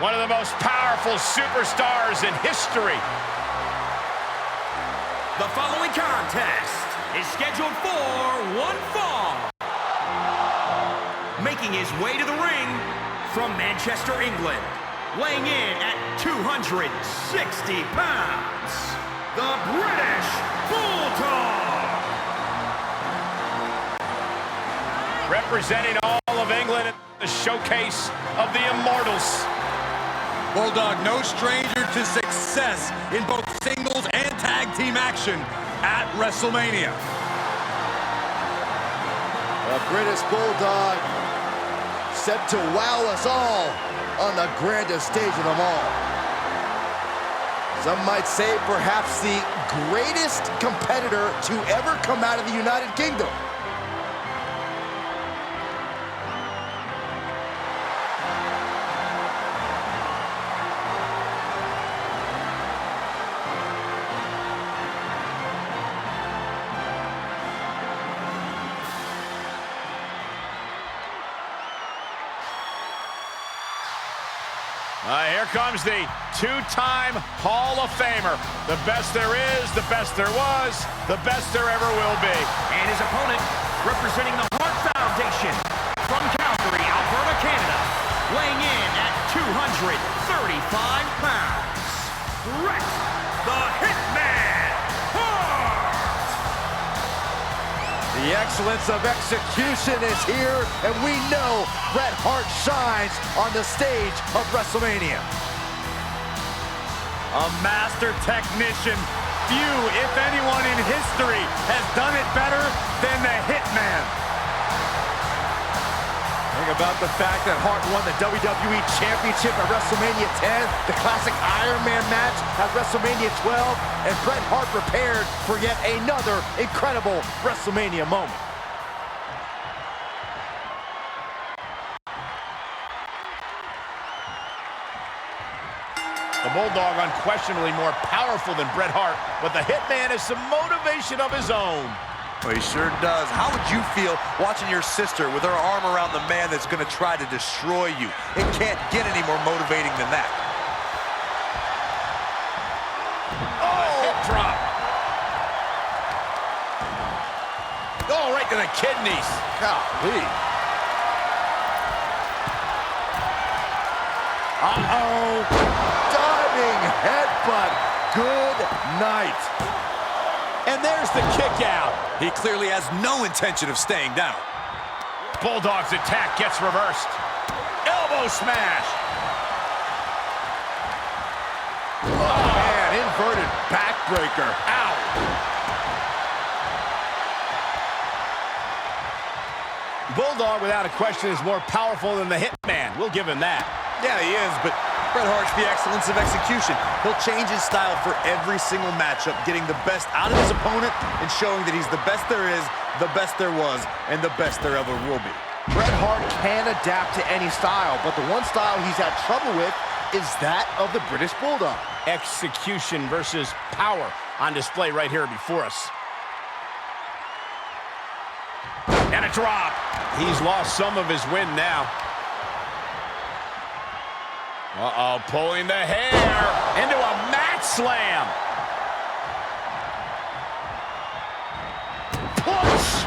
One of the most powerful superstars in history. The following contest is scheduled for one fall. Making his way to the ring from Manchester, England, weighing in at 260 pounds, the British Bulldog. Representing all of England at the showcase of the Immortals. Bulldog, no stranger to success in both singles and tag team action at WrestleMania. The British Bulldog set to wow us all on the grandest stage of them all. Some might say perhaps the greatest competitor to ever come out of the United Kingdom. Here comes the two-time Hall of Famer. The best there is, the best there was, the best there ever will be. And his opponent, representing the Hart Foundation, from Calgary, Alberta, Canada, weighing in at 235 pounds, Bret the Hitman Hart! The excellence of execution is here, and we know Bret Hart shines on the stage of WrestleMania. A master technician. Few, if anyone in history, has done it better than the Hitman. Think about the fact that Hart won the WWE Championship at WrestleMania 10, the classic Iron Man match at WrestleMania 12, and Bret Hart prepared for yet another incredible WrestleMania moment. The Bulldog unquestionably more powerful than Bret Hart, but the Hitman has some motivation of his own. Well, he sure does. How would you feel watching your sister with her arm around the man that's going to try to destroy you? It can't get any more motivating than that. Oh, hip drop. Oh, right to the kidneys. Golly. Uh-oh. Diving headbutt. Good night. And there's the kick out. He clearly has no intention of staying down. Bulldog's attack gets reversed. Elbow smash. Oh, man, inverted backbreaker. Ow. Bulldog, without a question, is more powerful than the Hitman. We'll give him that. Yeah, he is, but Bret Hart's the excellence of execution. He'll change his style for every single matchup, getting the best out of his opponent and showing that he's the best there is, the best there was, and the best there ever will be. Bret Hart can adapt to any style, but the one style he's had trouble with is that of the British Bulldog. Execution versus power on display right here before us. And a drop. He's lost some of his wind now. Uh-oh, pulling the hair into a mat slam. Push.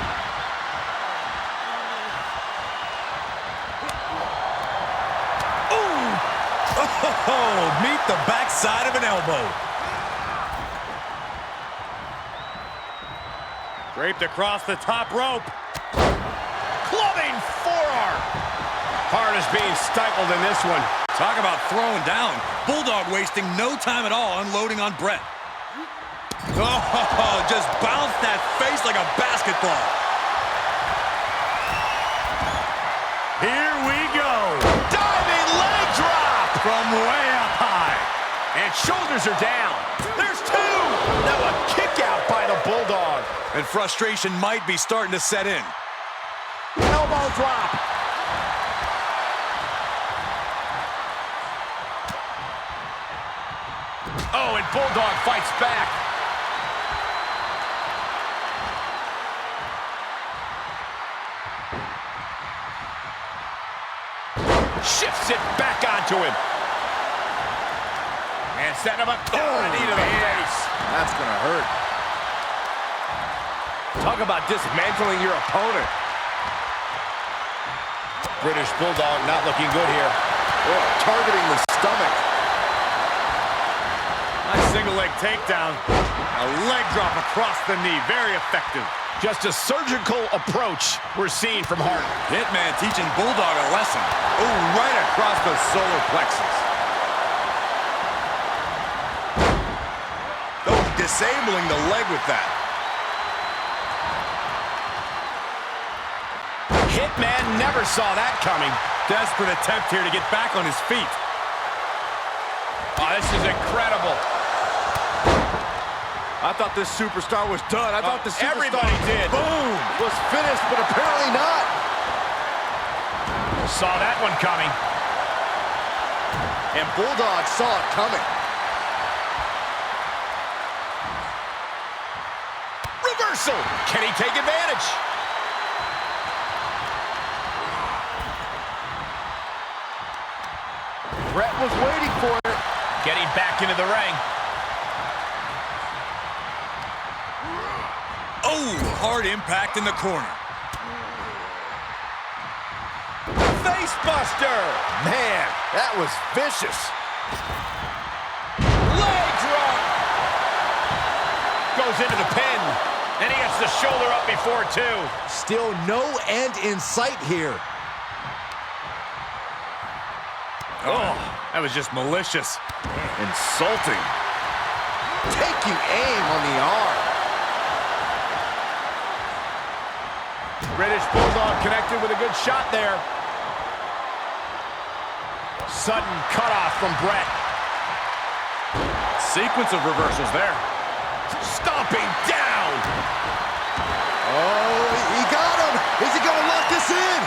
Ooh. Oh, meet the backside of an elbow. Draped across the top rope. Clubbing forearm. Hart is being stifled in this one. Talk about throwing down. Bulldog wasting no time at all unloading on Bret. Oh, just bounced that face like a basketball. Here we go. Diving leg drop From way up high. and shoulders are down. There's two. Now a kick out by the Bulldog. And frustration might be starting to set in. Elbow drop. Oh, and Bulldog fights back. Shifts it back onto him. And setting him up. Oh, knee to the face. That's gonna hurt. Talk about dismantling your opponent. British Bulldog not looking good here. Oh, targeting the stomach. Nice single leg takedown. A leg drop across the knee. Very effective. Just a surgical approach we're seeing from Hart. Hitman teaching Bulldog a lesson. Oh, right across the solar plexus. Oh, disabling the leg with that. Hitman never saw that coming. Desperate attempt here to get back on his feet. Oh, this is incredible. I thought this superstar was done. I thought the superstar everybody did. Boom! Was finished, but apparently not. Saw that one coming. And Bulldog saw it coming. Reversal. Can he take advantage? Brett was waiting for it. Getting back into the ring. Oh, hard impact in the corner. Face buster. Man, that was vicious. Leg drop. Goes into the pin. And he gets the shoulder up before two. Still no end in sight here. Oh, that was just malicious. Insulting. Taking aim on the arm. British Bulldog connected with a good shot there. Sudden cutoff from Brett. Sequence of reversals there. Stomping down. Oh, he got him. Is he going to lock this in?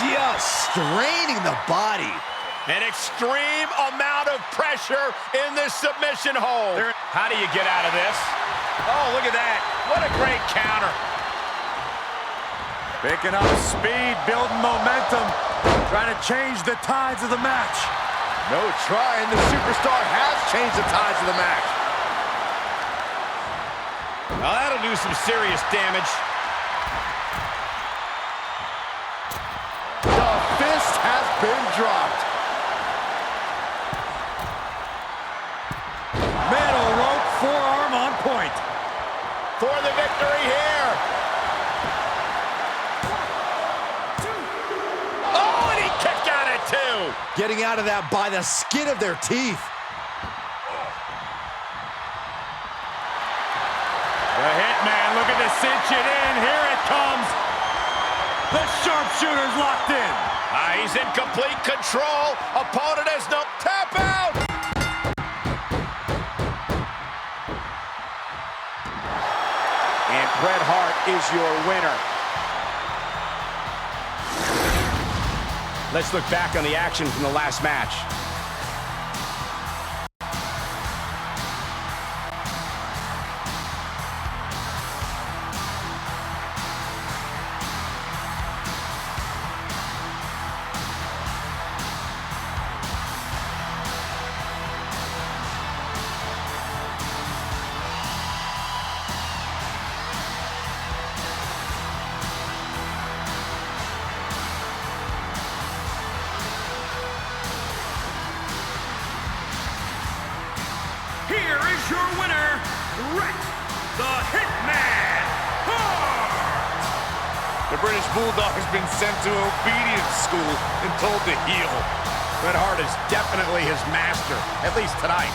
Just straining the body. An extreme amount of pressure in this submission hold. How do you get out of this? Oh, look at that. What a great counter. Picking up speed, building momentum. Trying to change the tides of the match. No trying. The superstar has changed the tides of the match. Now that'll do some serious damage. The fist has been dropped. Metal rope, forearm on point. For the victory here. Oh, and he kicked out at two. Getting out of that by the skin of their teeth. The Hitman looking to cinch it in. Here it comes. The sharpshooter's locked in. He's in complete control. Opponent has no tap out. And Bret Hart is your winner. Let's look back on the action from the last match. Here is your winner, Bret the Hitman Hart! The British Bulldog has been sent to obedience school and told to heel. Bret Hart is definitely his master, at least tonight.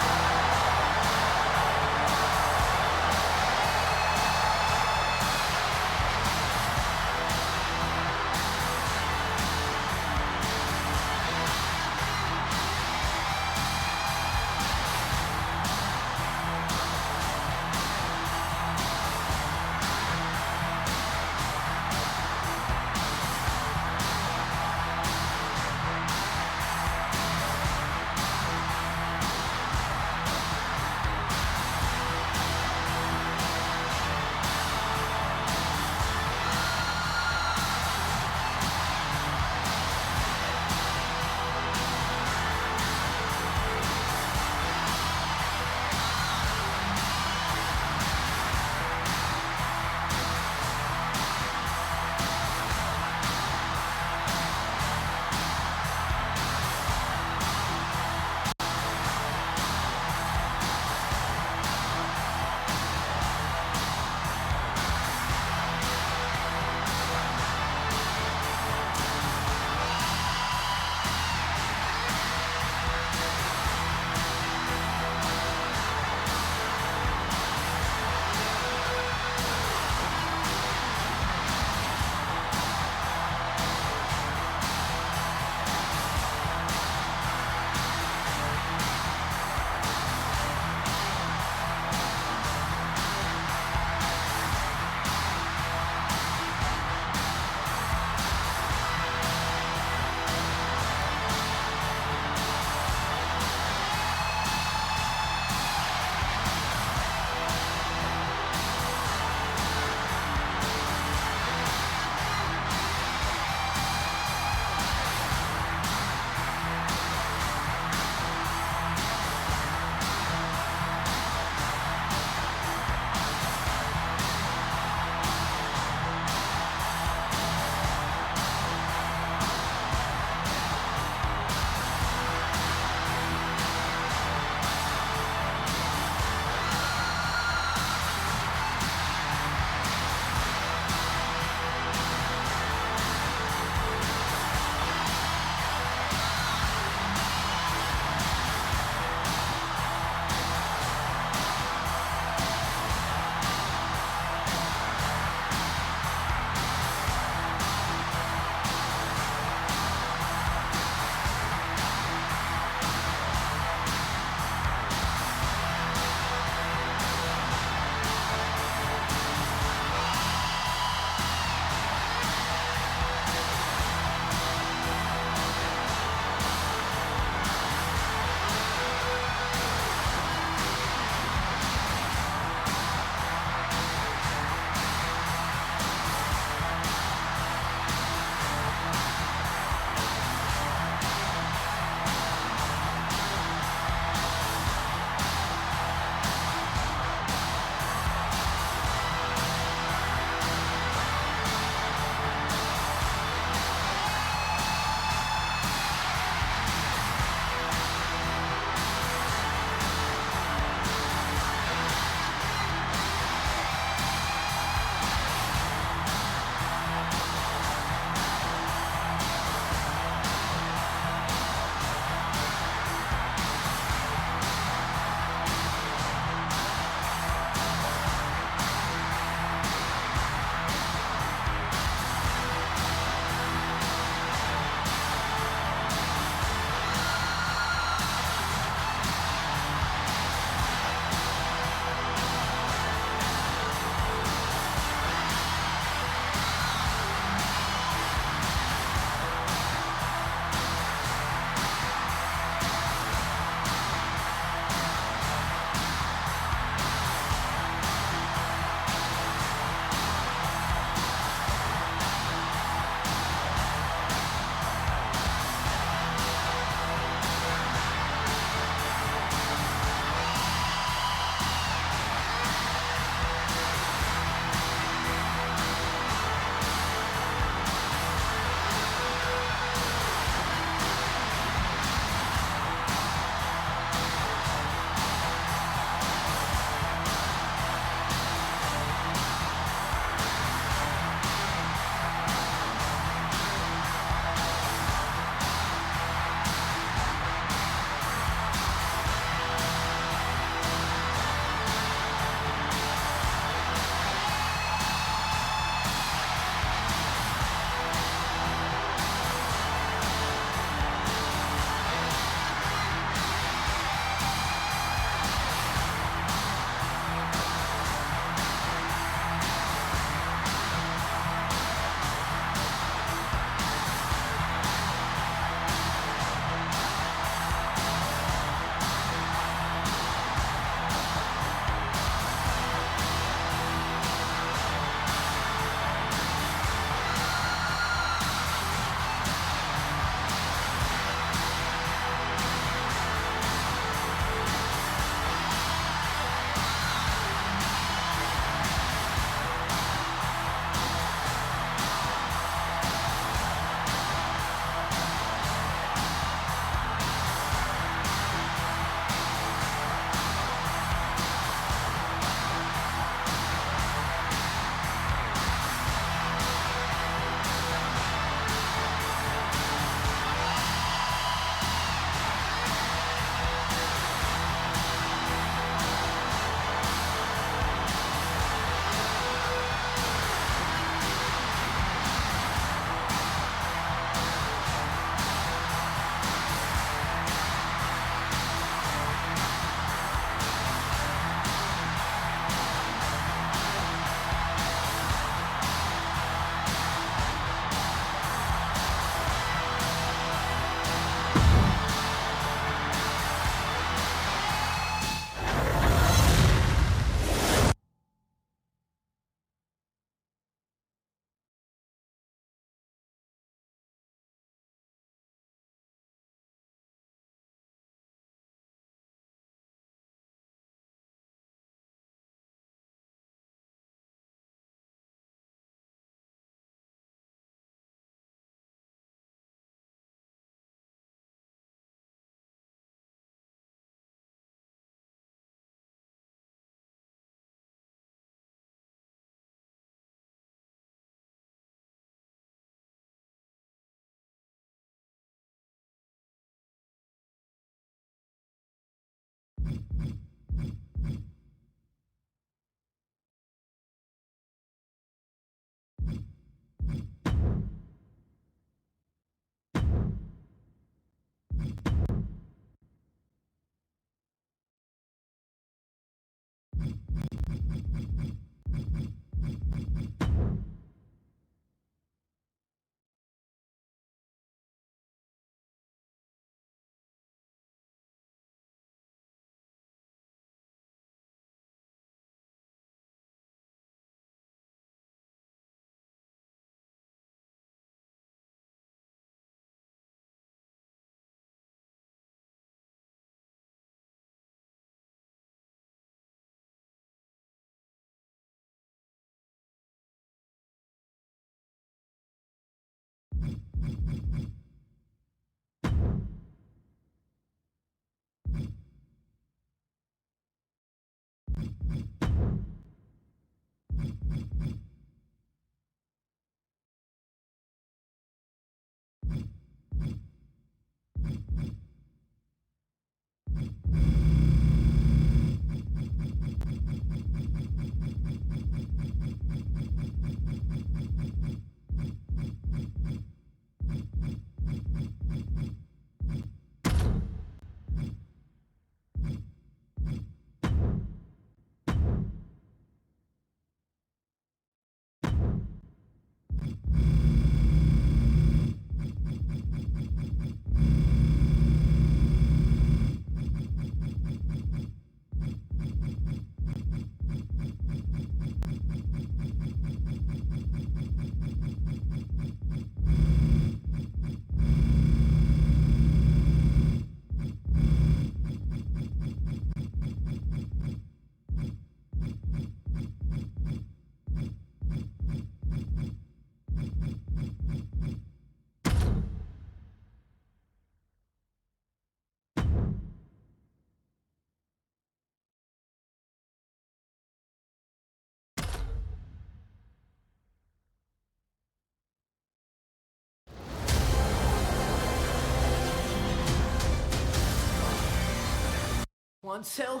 One, two,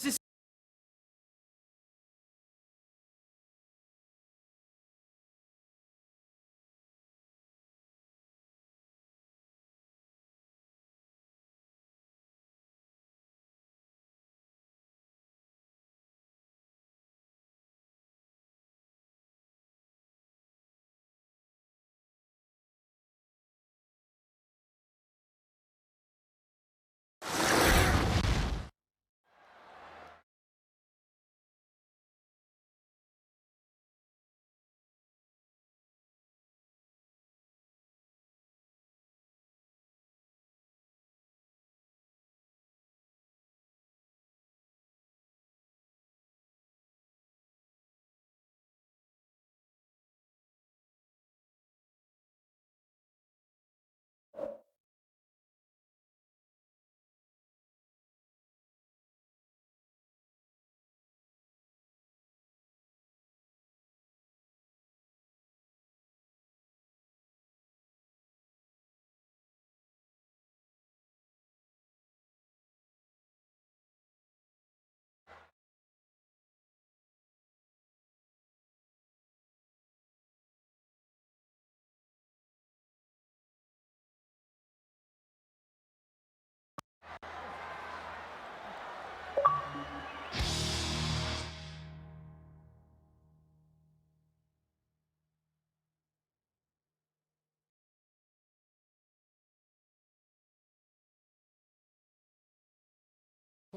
this.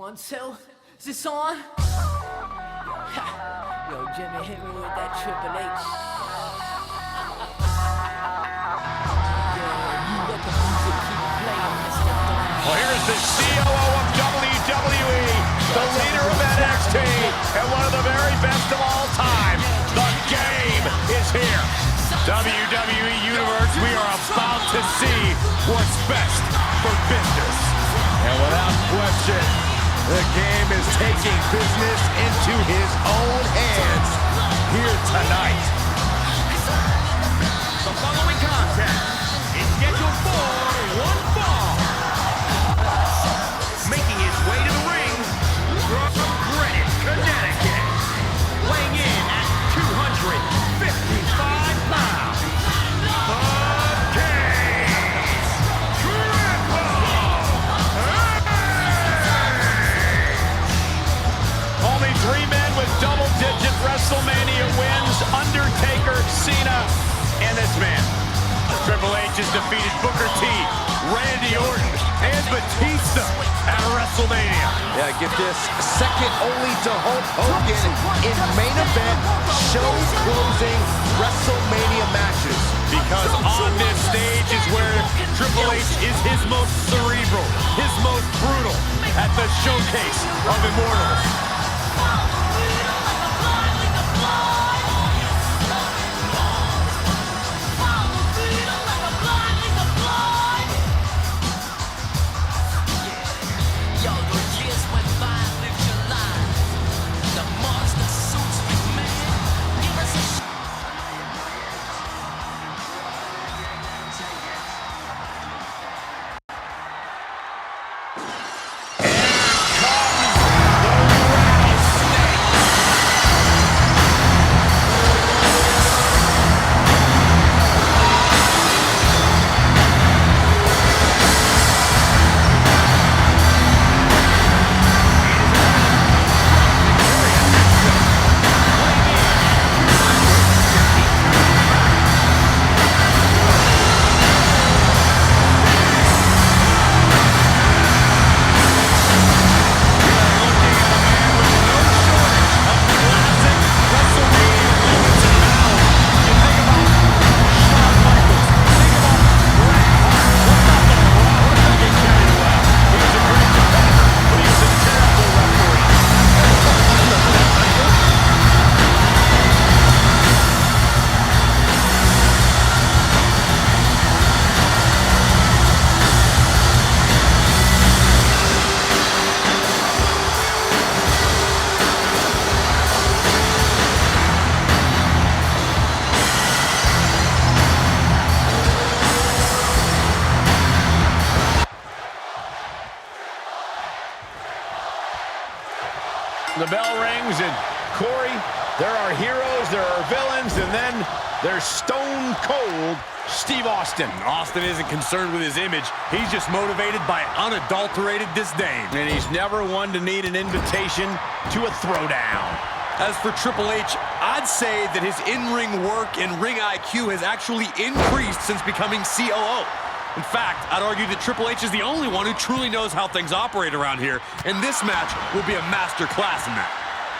One, two, is this on? Yo, Jimmy, hit me with that Triple H. Yeah, you let the music keep playing, Mr. Don. Well, here's the COO of WWE, the leader of NXT, and one of the very best of all time. The game is here. WWE Universe, we are about to see what's best for business. And without question, the game is taking business into his own hands here tonight. The following contest is scheduled for one fall. Making his way to the ring from Greenwich, Connecticut. Weighing in at 255 pounds. The King's Triple H. Only 3 men with double-digit WrestleMania wins: Undertaker, Cena, and this man. Triple H has defeated Booker T, Randy Orton, and Batista at WrestleMania. Yeah, get this. Second only to Hulk Hogan in main event, show-closing WrestleMania matches. Because on this stage is where Triple H is his most cerebral, his most brutal, at the showcase of Immortals. bell rings, and Corey, there are heroes, there are villains, and then there's Stone Cold Steve Austin. Austin isn't concerned with his image. He's just motivated by unadulterated disdain. And he's never one to need an invitation to a throwdown. As for Triple H, I'd say that his in-ring work and ring IQ has actually increased since becoming COO. In fact, I'd argue that Triple H is the only one who truly knows how things operate around here, and this match will be a master class in that.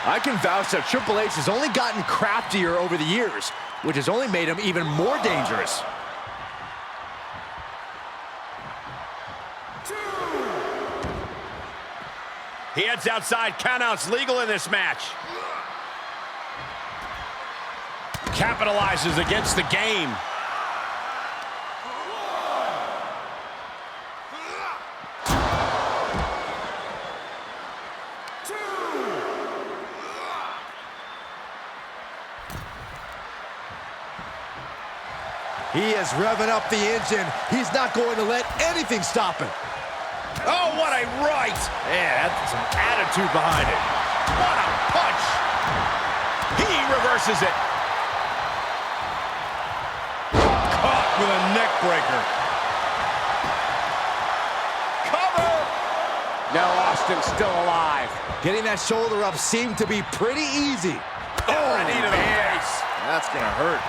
I can vouch that Triple H has only gotten craftier over the years, which has only made him even more dangerous. He heads outside. Countouts legal in this match. Capitalizes against the game. He is revving up the engine. He's not going to let anything stop him. Oh, what a right! Man, that's some attitude behind it. What a punch! He reverses it. Caught with a neck breaker. Cover! Now Austin's still alive. Getting that shoulder up seemed to be pretty easy. Oh, knee to the face. That's gonna hurt.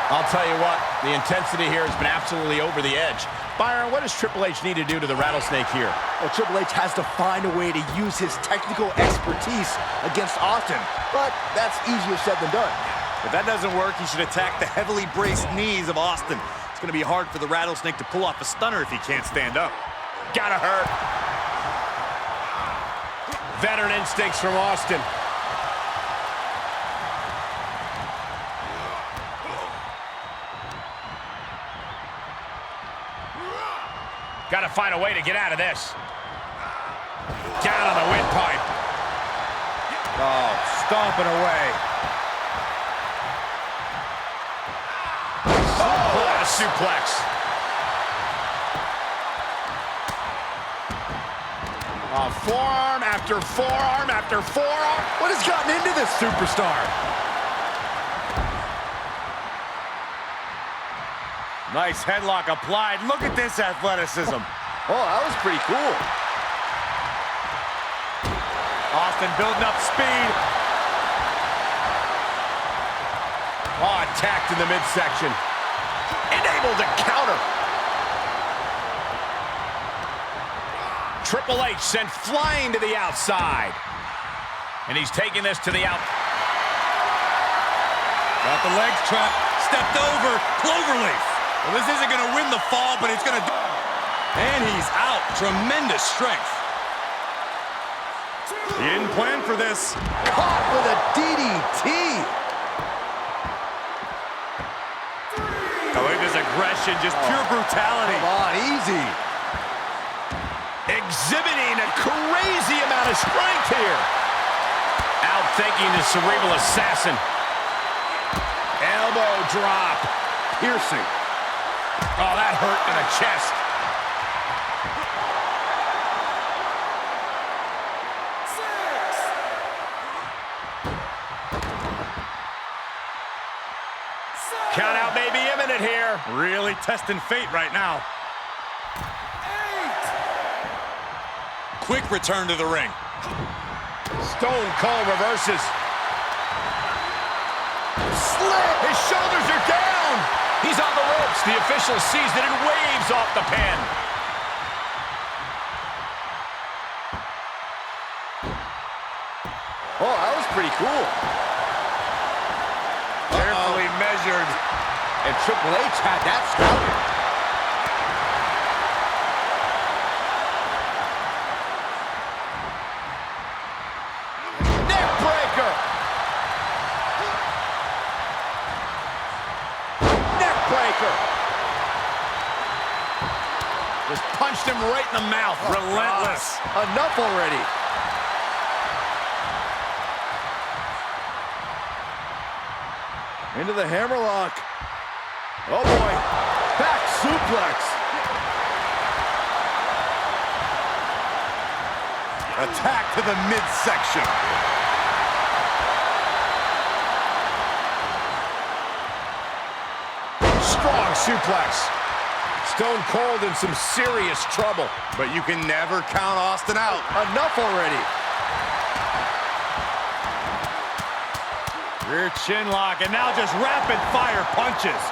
I'll tell you what, the intensity here has been absolutely over the edge. Byron, what does Triple H need to do to the Rattlesnake here? Well, Triple H has to find a way to use his technical expertise against Austin, but that's easier said than done. If that doesn't work, he should attack the heavily braced knees of Austin. It's going to be hard for the Rattlesnake to pull off a stunner if he can't stand up. Gotta hurt. Veteran instincts from Austin. Gotta find a way to get out of this. Down on the windpipe. Oh, stomping away. Oh, what a suplex. Forearm after forearm after forearm. What has gotten into this superstar? Nice headlock applied. Look at this athleticism. Oh, that was pretty cool. Austin building up speed. Oh, attacked in the midsection. And able to counter. Triple H sent flying to the outside. And he's taking this to the out. Got the legs trapped. Stepped over. Cloverleaf. Well, this isn't going to win the fall, but it's going to... And he's out. Tremendous strength. He didn't plan for this. Caught with a DDT. Oh, look at this aggression, just pure brutality. Come on, easy. Exhibiting a crazy amount of strength here. Outthinking the cerebral assassin. Elbow drop. Piercing. Oh, that hurt in the chest. Count out may be imminent here. Really testing fate right now. 8. Quick return to the ring. Stone Cold reverses. Slip. His shoulders are down. He's on the ropes. The official sees it and waves off the pin. Oh, that was pretty cool. Carefully measured. And Triple H had that scouted. Neck breaker. Neck breaker. Just punched him right in the mouth. Relentless. Enough already. Into the hammerlock. Oh, boy. Back suplex. Attack to the midsection. Strong suplex. Stone Cold in some serious trouble. But you can never count Austin out. Enough already. Rear chin lock, and now just rapid fire punches.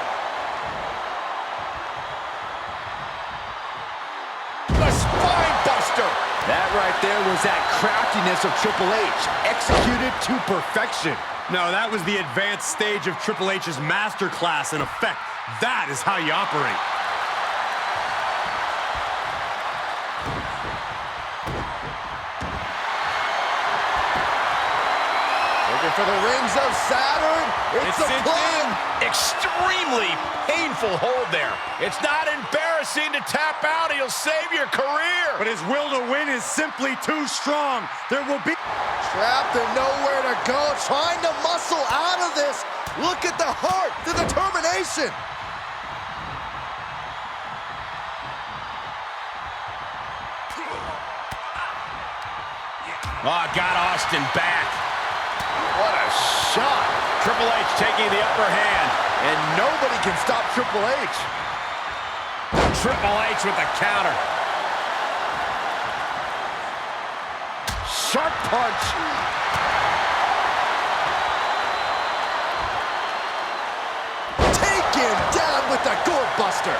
The spine buster. That right there was that craftiness of Triple H, executed to perfection. No, that was the advanced stage of Triple H's masterclass in effect. That is how you operate. Looking for the rings of Saturn. It's a play. Extremely painful hold there. It's not embarrassing to tap out. He'll save your career. But his will to win is simply too strong. There will be... Trapped and nowhere to go, trying to muscle out of this. Look at the heart, the determination. Oh, got Austin back. What a shot. Triple H taking the upper hand. And nobody can stop Triple H. Triple H with the counter. Sharp punch. Taken down with the gourd buster.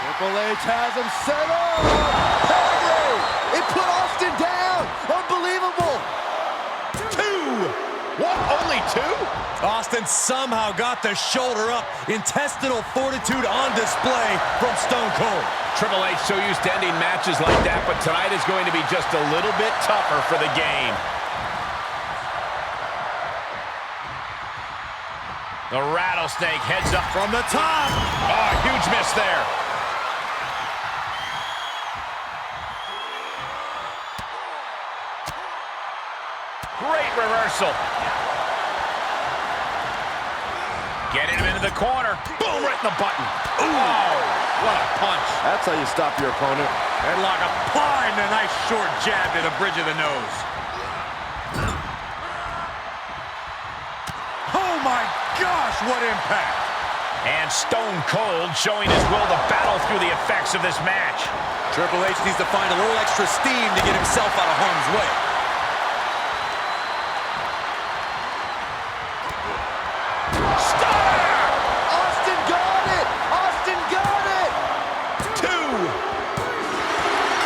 Triple H has him set up. Hey! It put Austin down. Unbelievable. What, only two? Austin somehow got the shoulder up. Intestinal fortitude on display from Stone Cold. Triple H so used to ending matches like that, but tonight is going to be just a little bit tougher for the game. The rattlesnake heads up From the top. Oh, huge miss there. Great reversal. Getting him into the corner. Boom, right in the button. Ooh, what a punch. That's how you stop your opponent. Headlock applied, and a nice short jab to the bridge of the nose. Oh my gosh, what impact! And Stone Cold showing his will to battle through the effects of this match. Triple H needs to find a little extra steam to get himself out of harm's way. Austin got it! Austin got it! Two.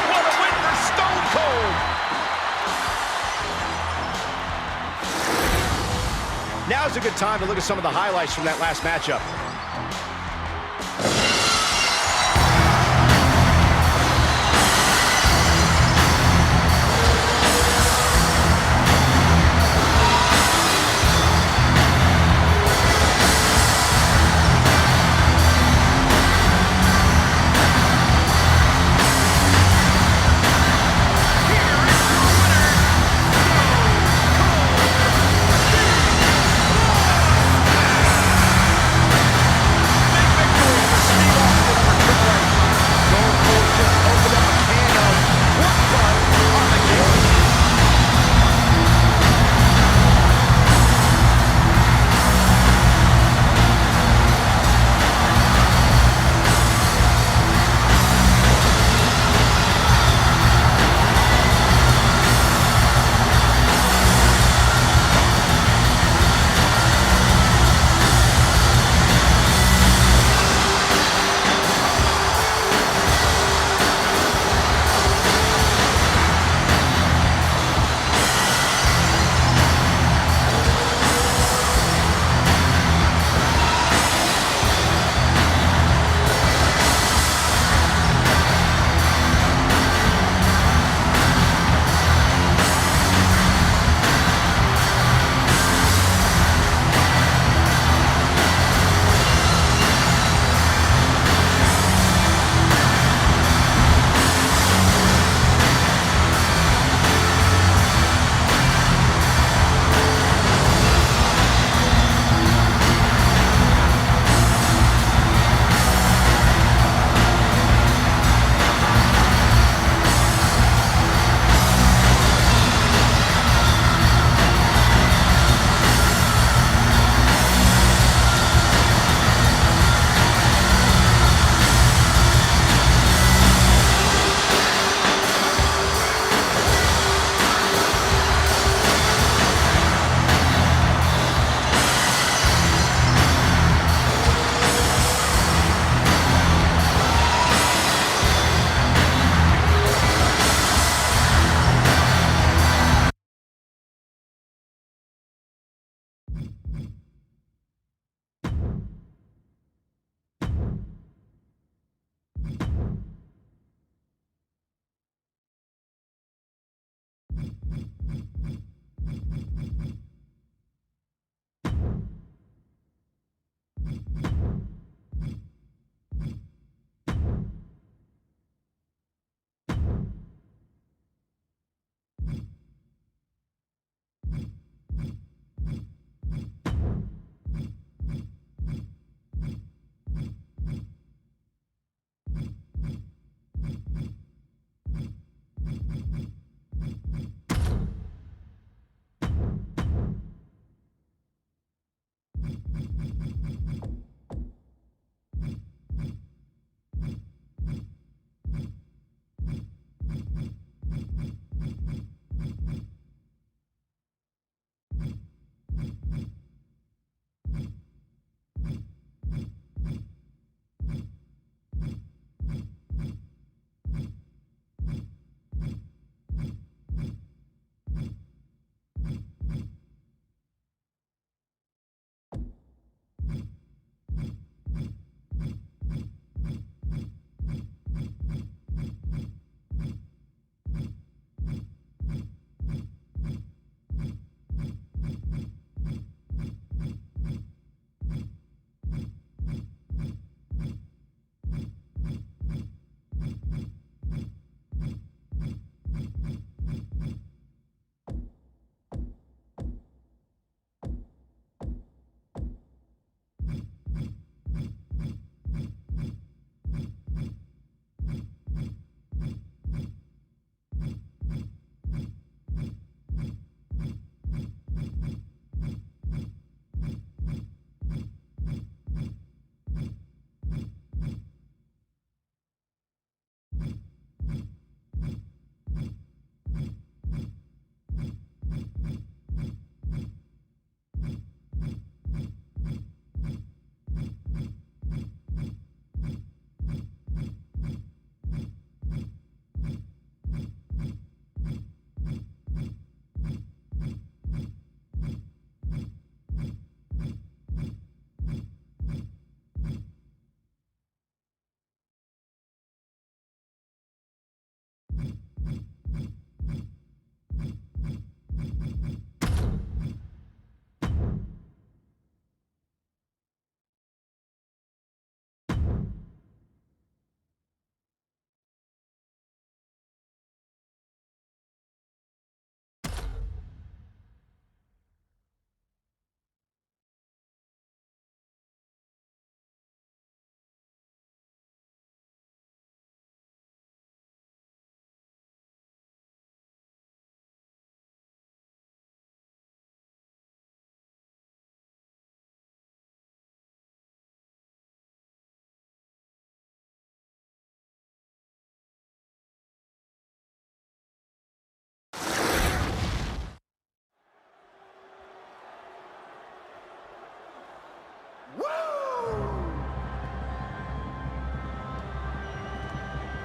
What a win for Stone Cold. Now's a good time to look at some of the highlights from that last matchup.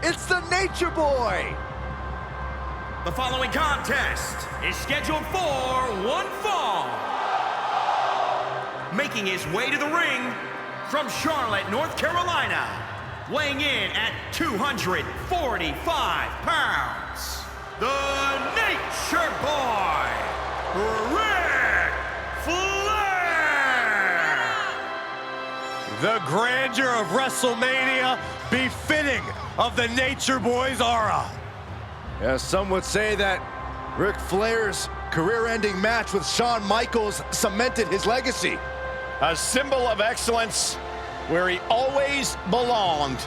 It's the Nature Boy! The following contest is scheduled for one fall. Making his way to the ring from Charlotte, North Carolina, weighing in at 245 pounds, the Nature Boy, Ric Flair! The grandeur of WrestleMania befitting of the Nature Boy's aura. Yeah, some would say that Ric Flair's career-ending match with Shawn Michaels cemented his legacy. A symbol of excellence where he always belonged.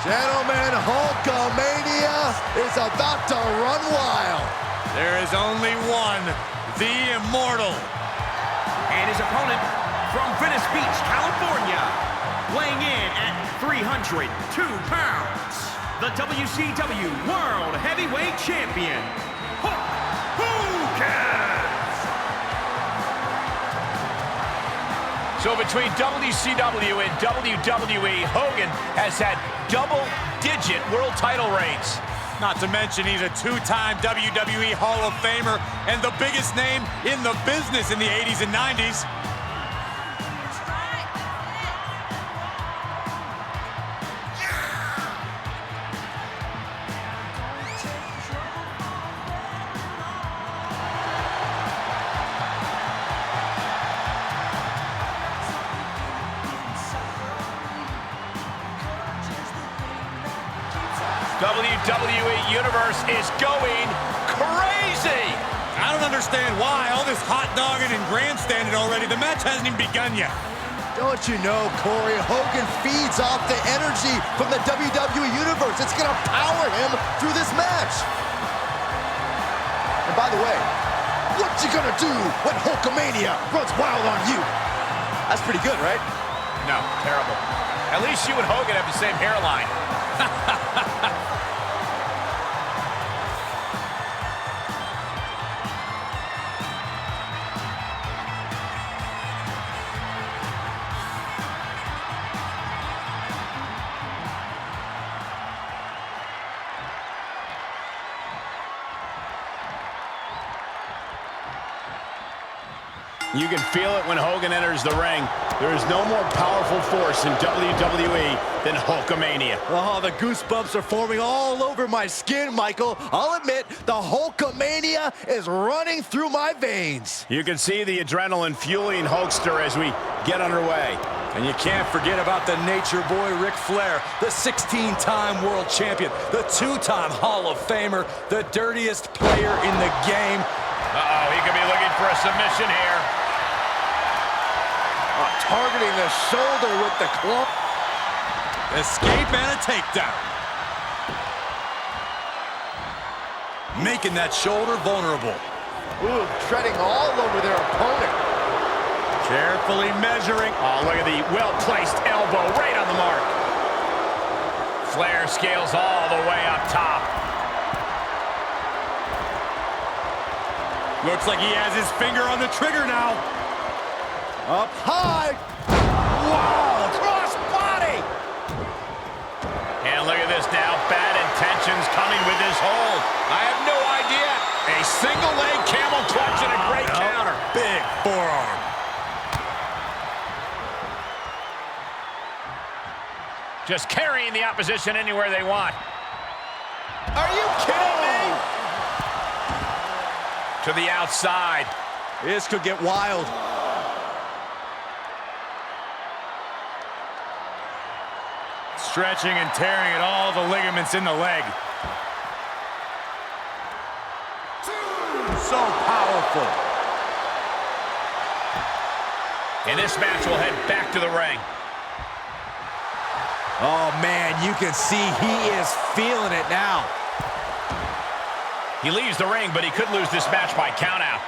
Gentlemen, Hulkamania is about to run wild. There is only one, the Immortal. And his opponent from Venice Beach, California, weighing in at 302 pounds, the WCW World Heavyweight Champion, Hulk Hogan. So between WCW and WWE, Hogan has had double-digit world title reigns. Not to mention he's a two-time WWE Hall of Famer and the biggest name in the business in the 80s and 90s. WWE Universe is going crazy! I don't understand why. All this hot dogging and grandstanding already. The match hasn't even begun yet. Don't you know, Corey, Hogan feeds off the energy from the WWE Universe. It's going to power him through this match. And by the way, what you gonna do when Hulkamania runs wild on you? That's pretty good, right? No, terrible. At least you and Hogan have the same hairline. You can feel it when Hogan enters the ring. There is no more powerful force in WWE than Hulkamania. Oh, the goosebumps are forming all over my skin, Michael. I'll admit, the Hulkamania is running through my veins. You can see the adrenaline fueling Hulkster as we get underway. And you can't forget about the nature boy, Ric Flair, the 16-time world champion, the two-time Hall of Famer, the dirtiest player in the game. Uh-oh, he could be looking for a submission here. Targeting the shoulder with the club. Escape and a takedown. Making that shoulder vulnerable. Ooh, treading all over their opponent. Carefully measuring. Oh, look at the well-placed elbow right on the mark. Flair scales all the way up top. Looks like he has his finger on the trigger now. Up high. Wow, cross body. And look at this now. Bad intentions coming with this hold. I have no idea. A single leg camel clutch and a great counter. Big forearm. Just carrying the opposition anywhere they want. Are you kidding me? To the outside. This could get wild. Stretching and tearing at all the ligaments in the leg. So powerful. And this match will head back to the ring. Oh, man, you can see he is feeling it now. He leaves the ring, but he could lose this match by countout.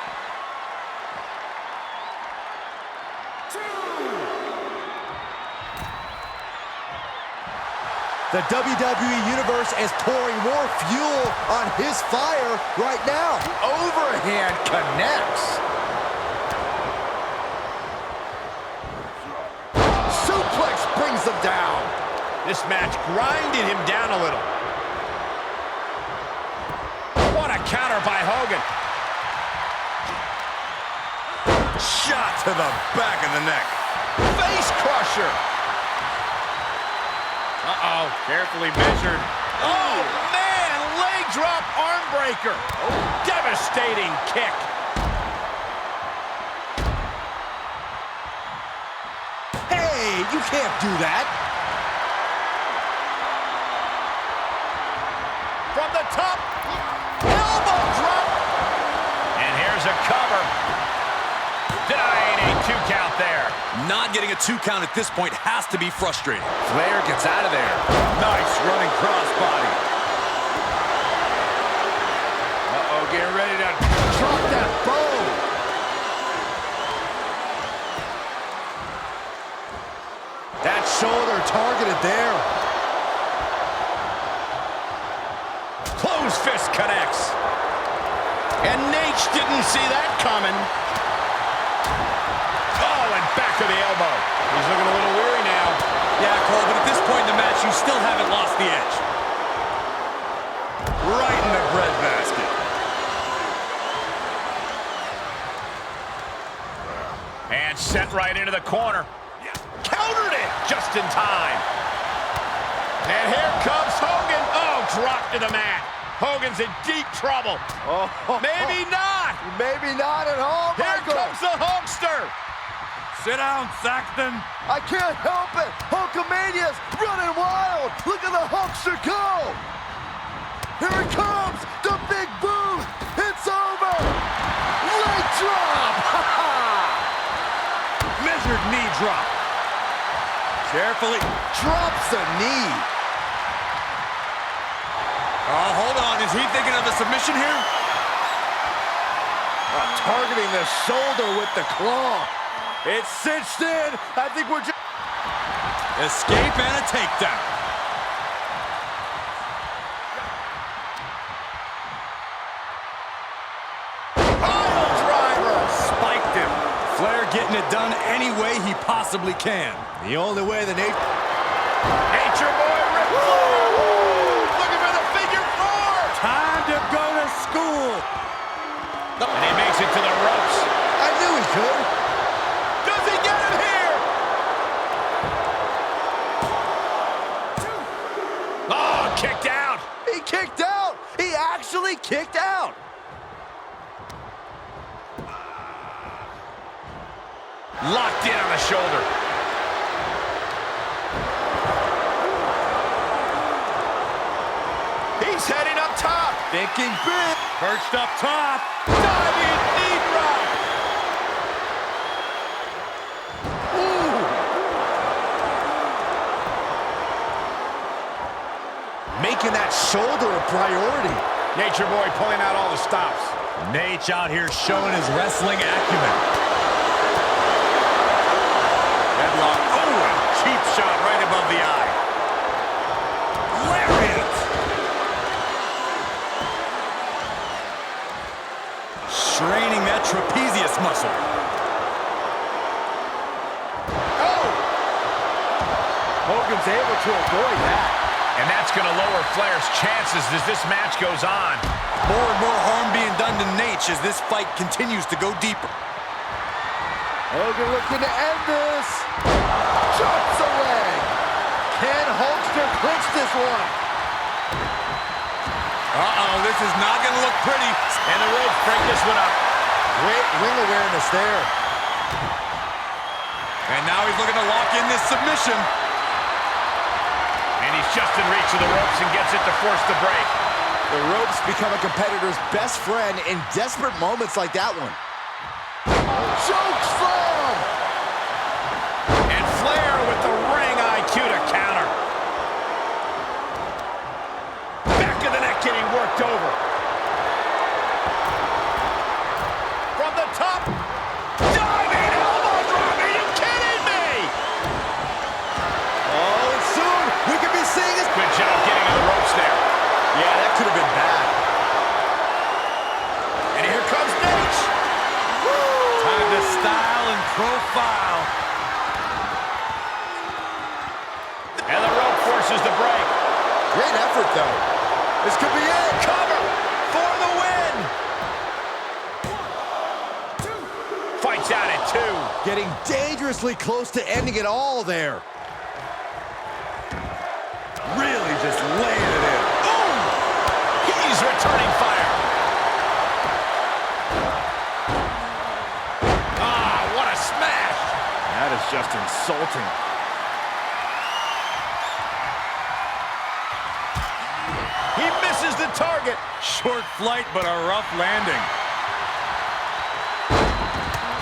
The WWE Universe is pouring more fuel on his fire right now. Overhand connects. Suplex brings them down. This match grinded him down a little. What a counter by Hogan. Shot to the back of the neck. Face crusher. Uh-oh, carefully measured. Oh, man, leg drop arm breaker. Devastating kick. Hey, you can't do that. From the top, elbow drop. And here's a cover. Denying a 2 count there. Not getting a 2 count at this point has to be frustrating. Flair gets out of there. Nice running crossbody. Uh-oh, getting ready to there. Close fist connects. And Nate didn't see that coming. Oh, and back of the elbow. He's looking a little weary now. Yeah, Cole, but at this point in the match, you still haven't lost the edge. Right in the breadbasket. And sent right into the corner. Countered it just in time. And here comes Hogan. Oh, dropped to the mat. Hogan's in deep trouble. Oh, Maybe not. maybe not at home, Here Michael. comes the Hulkster. Sit down, Saxton. I can't help it. Hulkamania's running wild. Look at the Hulkster go. Here it comes. The big boot. It's over. Leg drop. Measured knee drop. Carefully. Drops the knee. Oh, hold on. Is he thinking of a submission here? Targeting the shoulder with the claw. It's cinched in. I think we're just... Escape and a takedown. Pile driver. Spiked him. Flair getting it done any way he possibly can. The only way the Nature Boy Ric Flair. Looking for the figure four. Time to go to school. And he makes it to the ropes. I knew he could. Does he get him here? Oh, kicked out. He kicked out. He actually kicked out. Locked in on the shoulder. He's heading up top. Thinking big. Perched up top. Diving knee drop. Making that shoulder a priority. Nature Boy pulling out all the stops. Nate out here showing his wrestling acumen. Headlock. Oh, a cheap shot right above the eye. Lariat. Straining that trapezius muscle. Oh! Hogan's able to avoid that. And that's going to lower Flair's chances as this match goes on. More and more harm being done to Nate as this fight continues to go deeper. Hogan looking to end this. Chops the leg. Can Hulkster clinch this one? Uh-oh, this is not going to look pretty. And the ropes break this one up. Great ring awareness there. And now he's looking to lock in this submission. And he's just in reach of the ropes and gets it to force the break. The ropes become a competitor's best friend in desperate moments like that one. Choke slam! And Flair with the ring IQ to counter. Back of the neck getting worked over. From the top. Diving elbow drop. Are you kidding me? Oh, and soon we could be seeing his... Good job getting on the ropes there. Yeah, that could have been bad. And here comes Nate. Time to style and profile. And the rope forces the break. Great effort, though. This could be it. Cover for the win. Fights out at 2. Getting dangerously close to ending it all there. Really just laying it in. Boom! He's returning fire. Ah, what a smash. That is just insulting. He misses the target. Short flight, but a rough landing.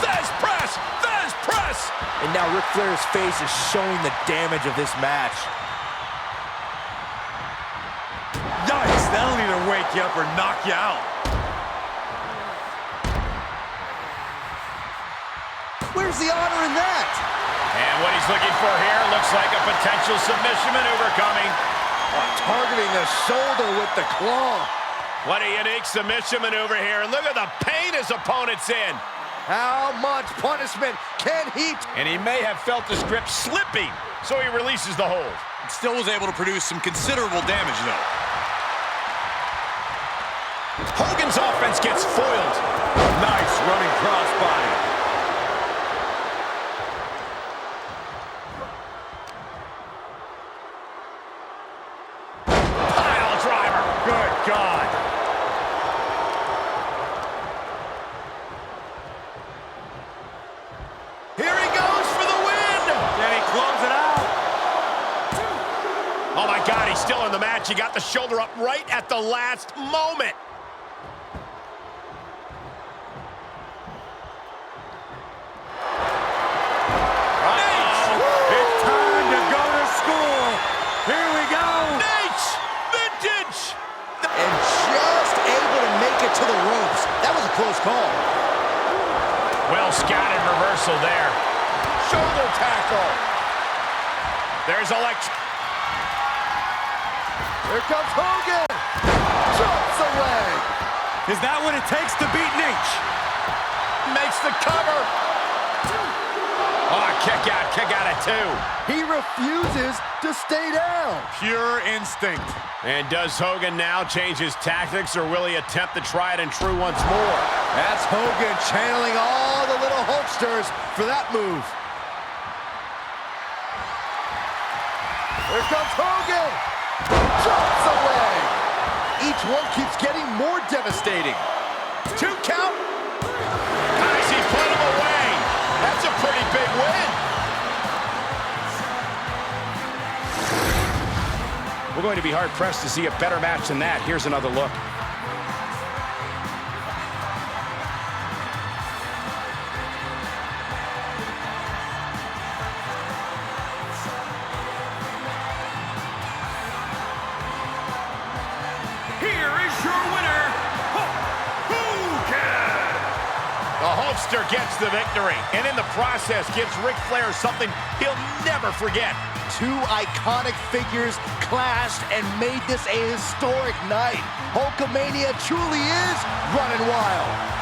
Fez press! Fez press! And now Ric Flair's face is showing the damage of this match. Yikes, that'll either wake you up or knock you out. Where's the honor in that? And what he's looking for here looks like a potential submission maneuver coming. Targeting the shoulder with the claw. What a unique submission maneuver here. And look at the pain his opponent's in. How much punishment can he? And he may have felt his grip slipping, so he releases the hold. Still was able to produce some considerable damage, though. Hogan's offense gets foiled. Nice running crossbody. Pile driver. Good God. Here he goes for the win. Then he closes it out. Oh my God, he's still in the match. He got the shoulder up right at the last moment. It's time to go to school. Here we go. Nate's vintage. And just able to make it to the ropes. That was a close call. Well scouted reversal there. Shoulder tackle. There's Here comes Hogan. Drops the leg. Is that what it takes to beat Nate? makes the cover. Oh, kick out at two. He refuses to stay down. Pure instinct. And does Hogan now change his tactics, or will he attempt the tried and true once more? That's Hogan channeling all the little Hulksters for that move. Here comes Hogan. Drops the leg. Each one keeps getting more devastating. 2 count. Guys, he put him away. That's a pretty big win. We're going to be hard-pressed to see a better match than that. Here's another look. Here is your winner, Hogan! The Hulkster gets the victory, and in the process gives Ric Flair something he'll never forget. 2 iconic figures clashed and made this a historic night. Hulkamania truly is running wild.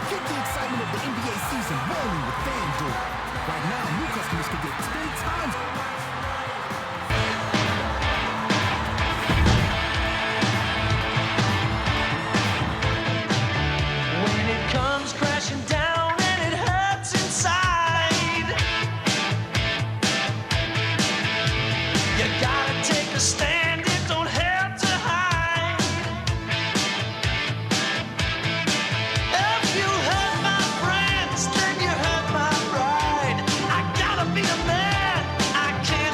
Get the excitement of the NBA season rolling with FanDuel. Right now, new customers can get 10 times. When it comes crashing down and it hurts inside, you gotta take a stand, it don't have to hide. If you hurt my friends, then you hurt my pride. I gotta be a man, I can't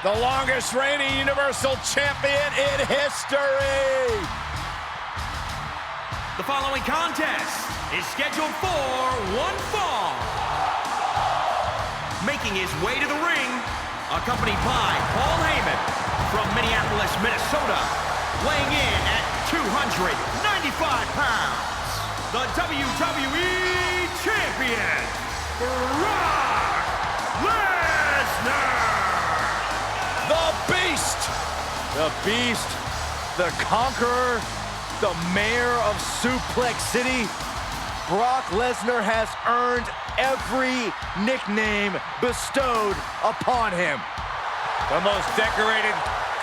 The longest reigning Universal Champion in history. The following contest is scheduled for one fall. Making his way to the ring, accompanied by Paul Heyman from Minneapolis, Minnesota, weighing in at 295 pounds, the WWE Champion, Brock Lesnar. The Beast, the Conqueror, the Mayor of Suplex City. Brock Lesnar has earned every nickname bestowed upon him. The most decorated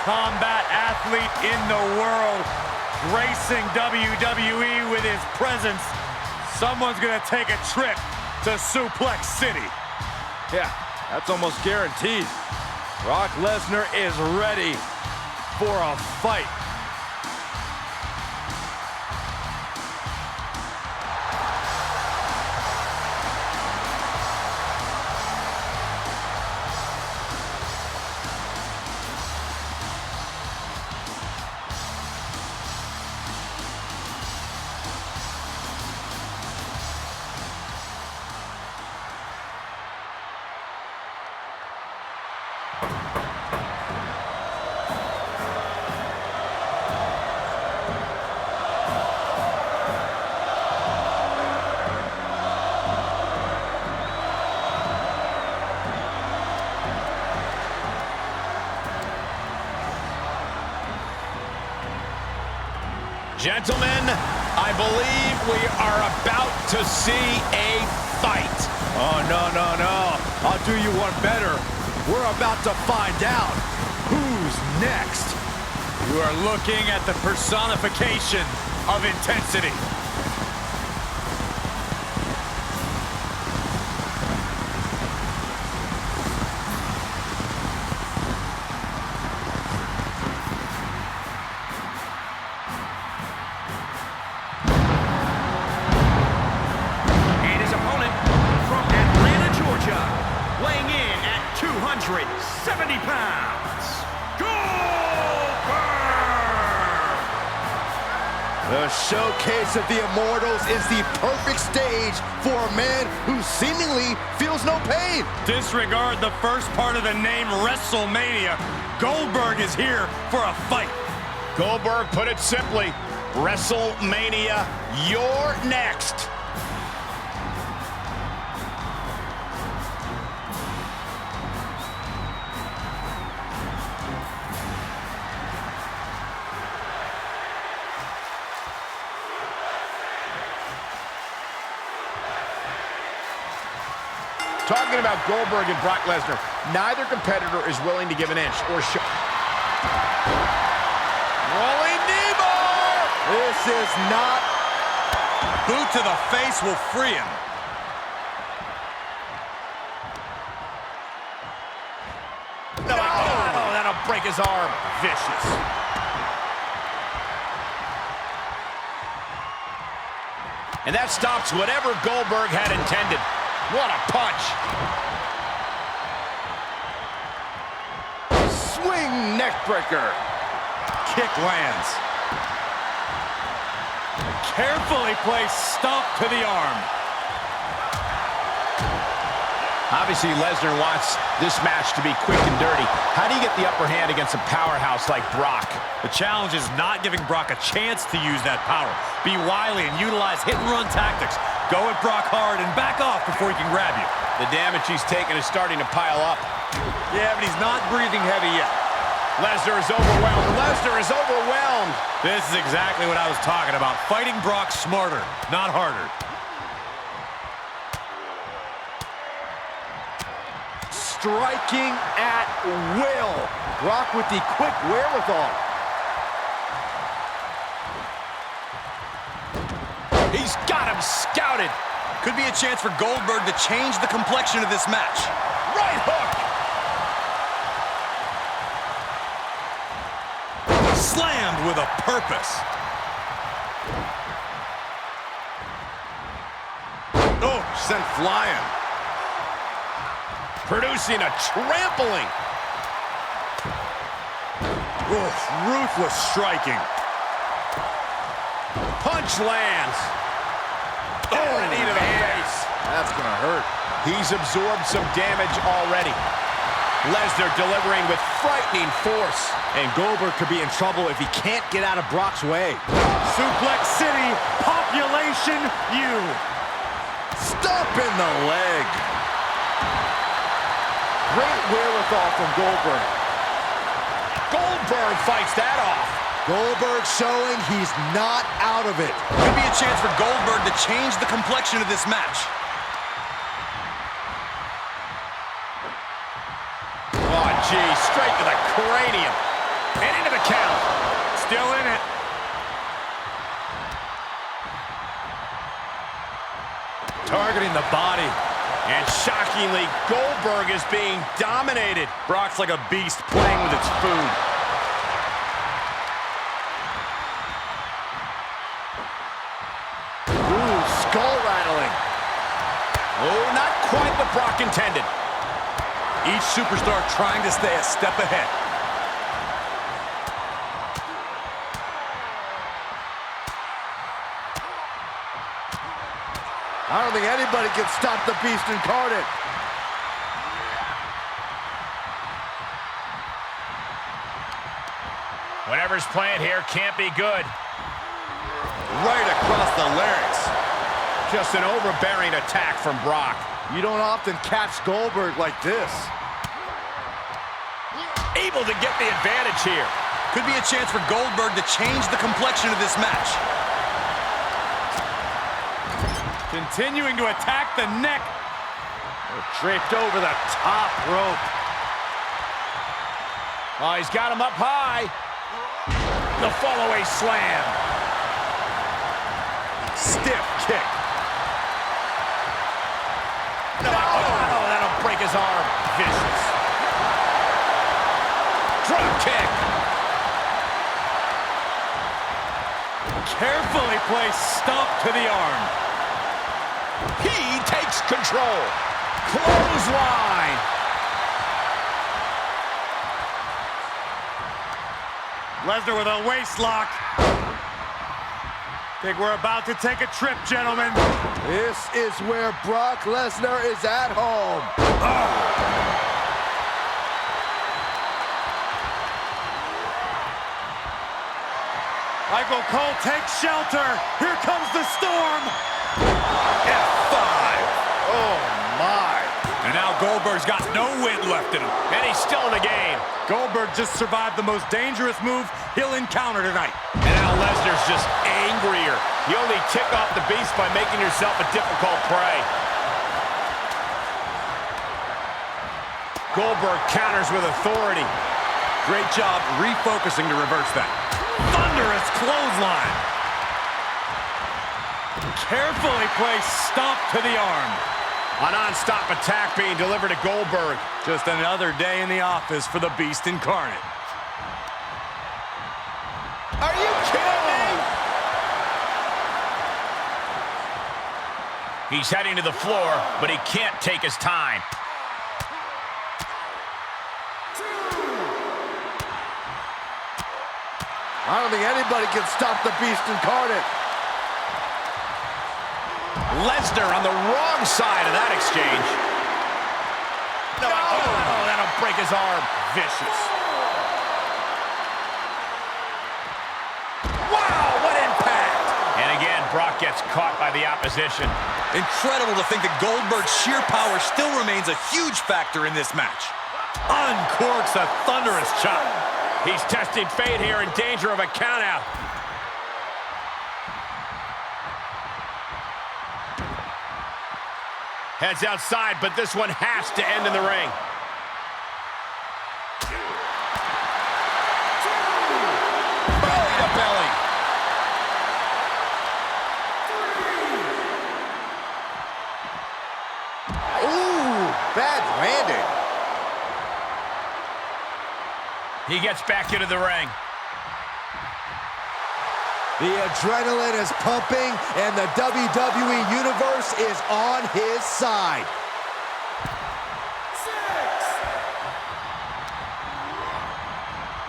combat athlete in the world, gracing WWE with his presence. Someone's gonna take a trip to Suplex City. Yeah, that's almost guaranteed. Brock Lesnar is ready for a fight. Gentlemen, I believe we are about to see a fight. Oh, no. I'll do you one better. We're about to find out who's next. You are looking at the personification of intensity. Weighing in at 270 pounds, Goldberg! The showcase of the Immortals is the perfect stage for a man who seemingly feels no pain. Disregard the first part of the name WrestleMania. Goldberg is here for a fight. Goldberg put it simply, WrestleMania, you're next. Talking about Goldberg and Brock Lesnar, neither competitor is willing to give an inch or show. Rolling knee bar! This is not... Boot to the face will free him. No! Oh, that'll break his arm. Vicious. And that stops whatever Goldberg had intended. What a punch! Swing neckbreaker. Kick lands. Carefully placed stomp to the arm. Obviously, Lesnar wants this match to be quick and dirty. How do you get the upper hand against a powerhouse like Brock? The challenge is not giving Brock a chance to use that power. Be wily and utilize hit-and-run tactics. Go at Brock hard and back off before he can grab you. The damage he's taken is starting to pile up. Yeah, but he's not breathing heavy yet. Lesnar is overwhelmed. Lesnar is overwhelmed. This is exactly what I was talking about. Fighting Brock smarter, not harder. Striking at will. Brock with the quick wherewithal. He's got him scouted. Could be a chance for Goldberg to change the complexion of this match. Right hook. Slammed with a purpose. Oh, sent flying. Producing a trampling. Oof, ruthless striking. Punch lands. Oh, knee to the face. That's gonna hurt. He's absorbed some damage already. Lesnar delivering with frightening force. And Goldberg could be in trouble if he can't get out of Brock's way. Suplex City, population U. Stomp in the leg. Great wherewithal from Goldberg. Goldberg fights that off. Goldberg showing he's not out of it. Could be a chance for Goldberg to change the complexion of this match. Oh, gee, straight to the cranium. And into the count. Still in it. Targeting the body. And shockingly, Goldberg is being dominated. Brock's like a beast playing with its food. Ooh, skull rattling. Oh, not quite what Brock intended. Each superstar trying to stay a step ahead. I don't think anybody can stop the Beast Incarnate. Whatever's playing here can't be good. Right across the larynx. Just an overbearing attack from Brock. You don't often catch Goldberg like this. Able to get the advantage here. Could be a chance for Goldberg to change the complexion of this match. Continuing to attack the neck. Draped over the top rope. Oh, he's got him up high. The fall-away slam. Stiff kick. No, oh, that'll break his arm. Vicious. Drop kick. Carefully placed stomp to the arm. He takes control. Clothesline. Lesnar with a waist lock. Think we're about to take a trip, gentlemen. This is where Brock Lesnar is at home. Michael Cole takes shelter. Here comes the storm. F5. Oh, my. And now Goldberg's got no wind left in him. And he's still in the game. Goldberg just survived the most dangerous move he'll encounter tonight. And now Lesnar's just angrier. You only tick off the beast by making yourself a difficult prey. Goldberg counters with authority. Great job refocusing to reverse that. Thunderous clothesline. Carefully placed stomp to the arm. A non-stop attack being delivered to Goldberg. Just another day in the office for the Beast Incarnate. Are you kidding me? He's heading to the floor, but he can't take his time. I don't think anybody can stop the Beast Incarnate. Lesnar on the wrong side of that exchange. No, oh, that'll break his arm. Vicious. Wow, what impact! And again, Brock gets caught by the opposition. Incredible to think that Goldberg's sheer power still remains a huge factor in this match. Uncorks a thunderous chop. He's testing fate here, in danger of a countout. Heads outside, but this one has to end in the ring. Belly to belly. Ooh, bad landing. He gets back into the ring. The adrenaline is pumping, and the WWE Universe is on his side. 6.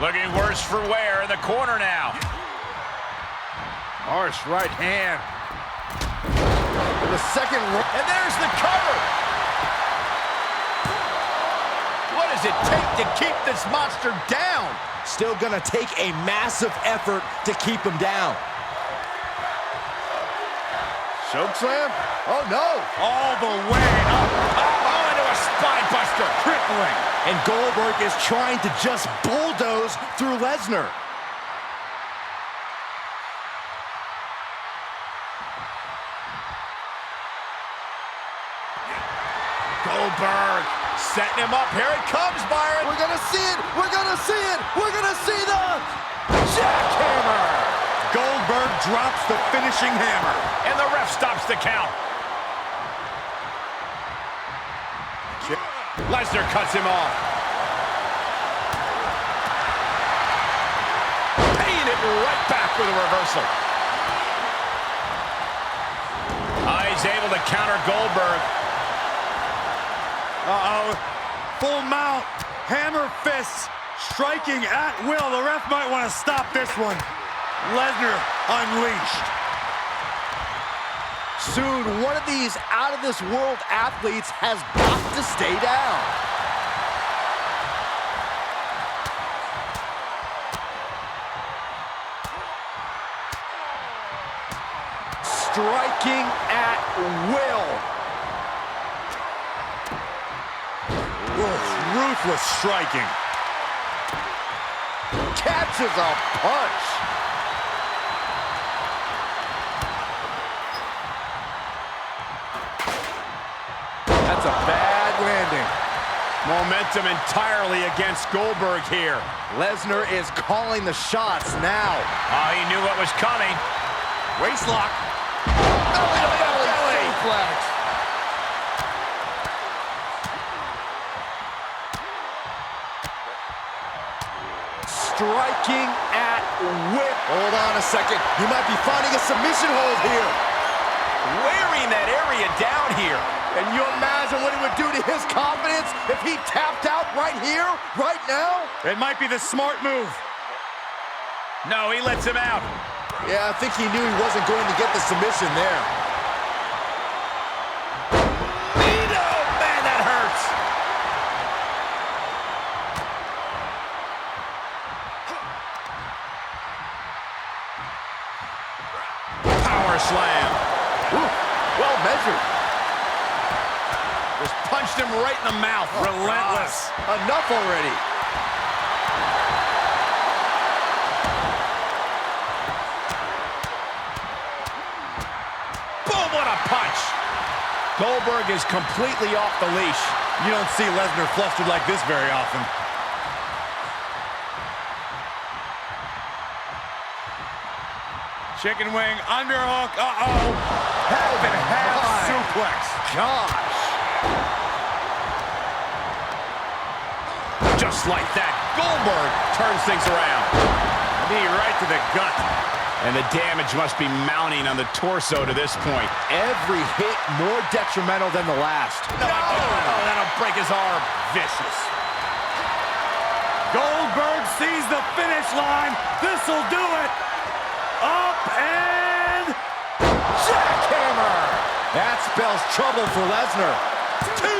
Looking worse for wear in the corner now. Harsh right hand. For the second, And there's the cover. What does it take to keep this monster down? Still gonna take a massive effort to keep him down. choke slam? Oh, no. All the way up. Oh, into a spine buster. Crippling. And Goldberg is trying to just bulldoze through Lesnar. Goldberg setting him up. Here it comes, Byron. We're going to see it. We're going to see it. We're going to see the Jackhammer. Goldberg drops the finishing hammer. And the ref stops the count. Lesnar cuts him off. Paying it right back with a reversal. He's able to counter Goldberg. Uh-oh. Full mount. Hammer fists. Striking at will. The ref might want to stop this one. Lesnar unleashed. Soon, one of these out-of-this-world athletes has got to stay down. Striking at will. Ruthless striking. Catches a punch. That's a bad landing. Momentum entirely against Goldberg here. Lesnar is calling the shots now. Oh, he knew what was coming. Waist lock. Belly. Suplex. Striking at will. Hold on a second. He might be finding a submission hold here. Wearing that area down here. Can you imagine what it would do to his confidence if he tapped out right here, right now? It might be the smart move. No, he lets him out. Yeah, I think he knew he wasn't going to get the submission there. Man, that hurts. Power slam. Ooh, well measured. Just punched him right in the mouth. Relentless. Enough already. Boom, what a punch. Goldberg is completely off the leash. You don't see Lesnar flustered like this very often. Chicken wing, underhook, uh-oh. Half and half suplex. Gosh. Just like that, Goldberg turns things around. Knee right to the gut. And the damage must be mounting on the torso to this point. Every hit more detrimental than the last. No! Oh, that'll break his arm. Vicious. Goldberg sees the finish line. This'll do it. Up and Jackhammer. That spells trouble for Lesnar. 2.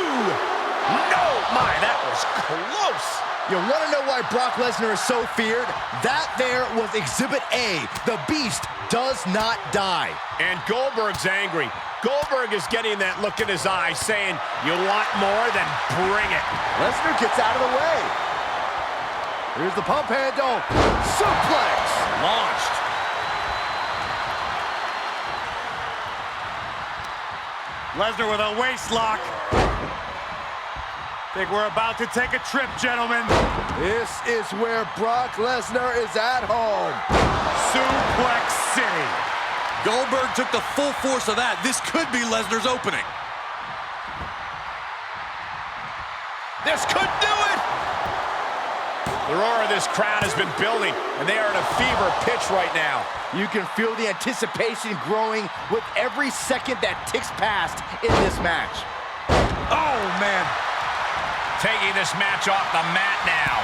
No, my, that was close. You want to know why Brock Lesnar is so feared? That there was Exhibit A. The Beast does not die. And Goldberg's angry. Goldberg is getting that look in his eye saying, you want more, then bring it. Lesnar gets out of the way. Here's the pump handle. Suplex. Launched. Lesnar with a waist lock. Think we're about to take a trip, gentlemen. This is where Brock Lesnar is at home. Suplex City. Goldberg took the full force of that. This could be Lesnar's opening. This could do it. The roar of this crowd has been building, and they are at a fever pitch right now. You can feel the anticipation growing with every second that ticks past in this match. Oh, man. Taking this match off the mat now.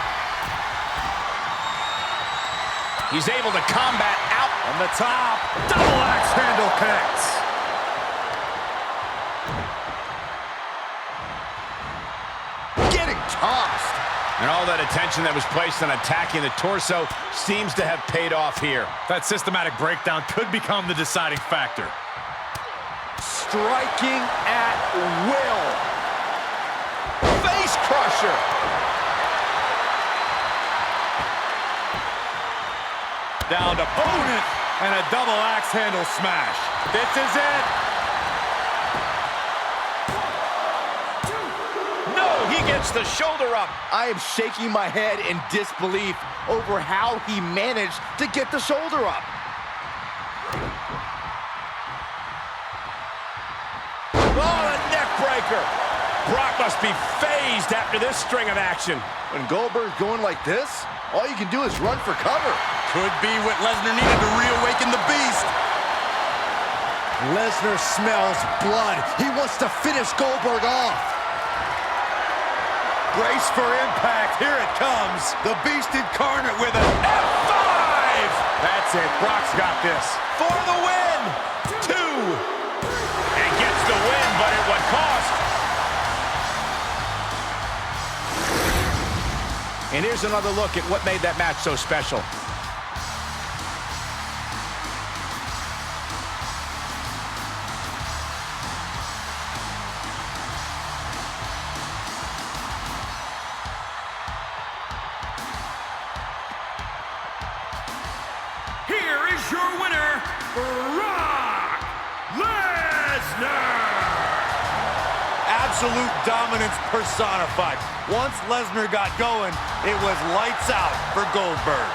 He's able to combat out. On the top, double axe handle connects. Getting tossed. And all that attention that was placed on attacking the torso seems to have paid off here. That systematic breakdown could become the deciding factor. Striking at will. Face crusher. Down to opponent and a double axe handle smash. This is it. No, he gets the shoulder up. I am shaking my head in disbelief over how he managed to get the shoulder up. Oh, a neck breaker. Brock must be phased after this string of action. When Goldberg's going like this, all you can do is run for cover. Could be what Lesnar needed to reawaken the beast. Lesnar smells blood. He wants to finish Goldberg off. Brace for impact. Here it comes. The Beast incarnate with an F5. That's it. Brock's got this. For the win. 2. And gets the win, but at what cost? And here's another look at what made that match so special. Here is your winner, Brock Lesnar! Absolute dominance personified. Once Lesnar got going, it was lights out for Goldberg.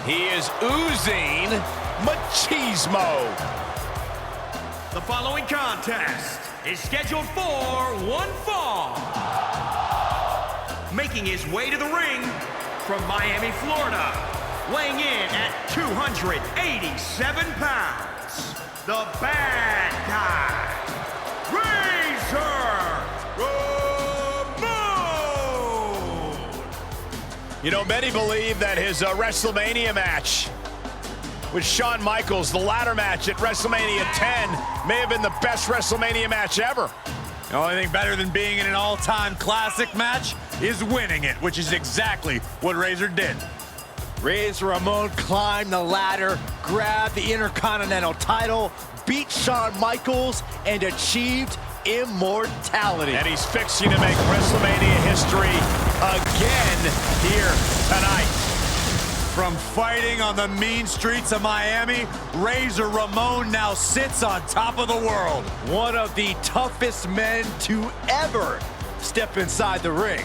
He is oozing machismo. The following contest is scheduled for one fall. Making his way to the ring from Miami, Florida, weighing in at 287 pounds, the bad guy, Razor Ramon! You know, many believe that his WrestleMania match with Shawn Michaels, the ladder match at WrestleMania 10, may have been the best WrestleMania match ever. The only thing better than being in an all-time classic match is winning it, which is exactly what Razor did. Razor Ramon climbed the ladder, grabbed the Intercontinental title, beat Shawn Michaels, and achieved immortality. And he's fixing to make WrestleMania history again here tonight. From fighting on the mean streets of Miami, Razor Ramon now sits on top of the world. One of the toughest men to ever step inside the ring.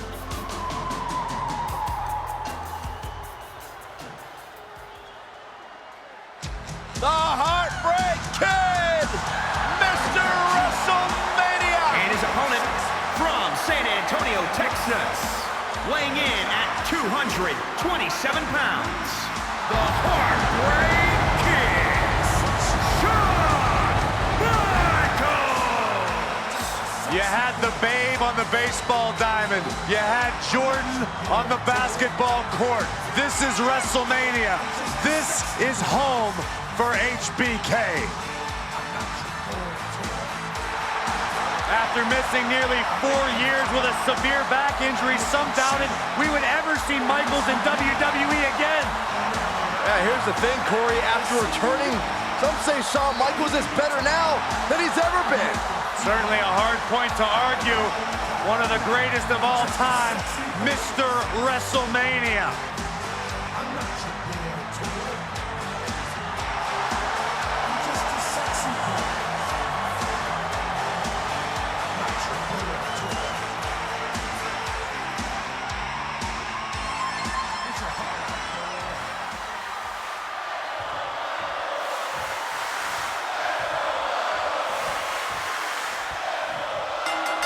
The Heartbreak Kid, Mr. WrestleMania! And his opponent from San Antonio, Texas, weighing in at 227 pounds, the Heartbreak Kid, Shawn Michaels! You had the Babe on the baseball diamond. You had Jordan on the basketball court. This is WrestleMania. This is home for HBK. After missing nearly 4 years with a severe back injury, some doubted we would ever see Michaels in WWE again. Yeah, here's the thing, Corey. After returning, some say Shawn Michaels is better now than he's ever been. Certainly a hard point to argue. One of the greatest of all time, Mr. WrestleMania.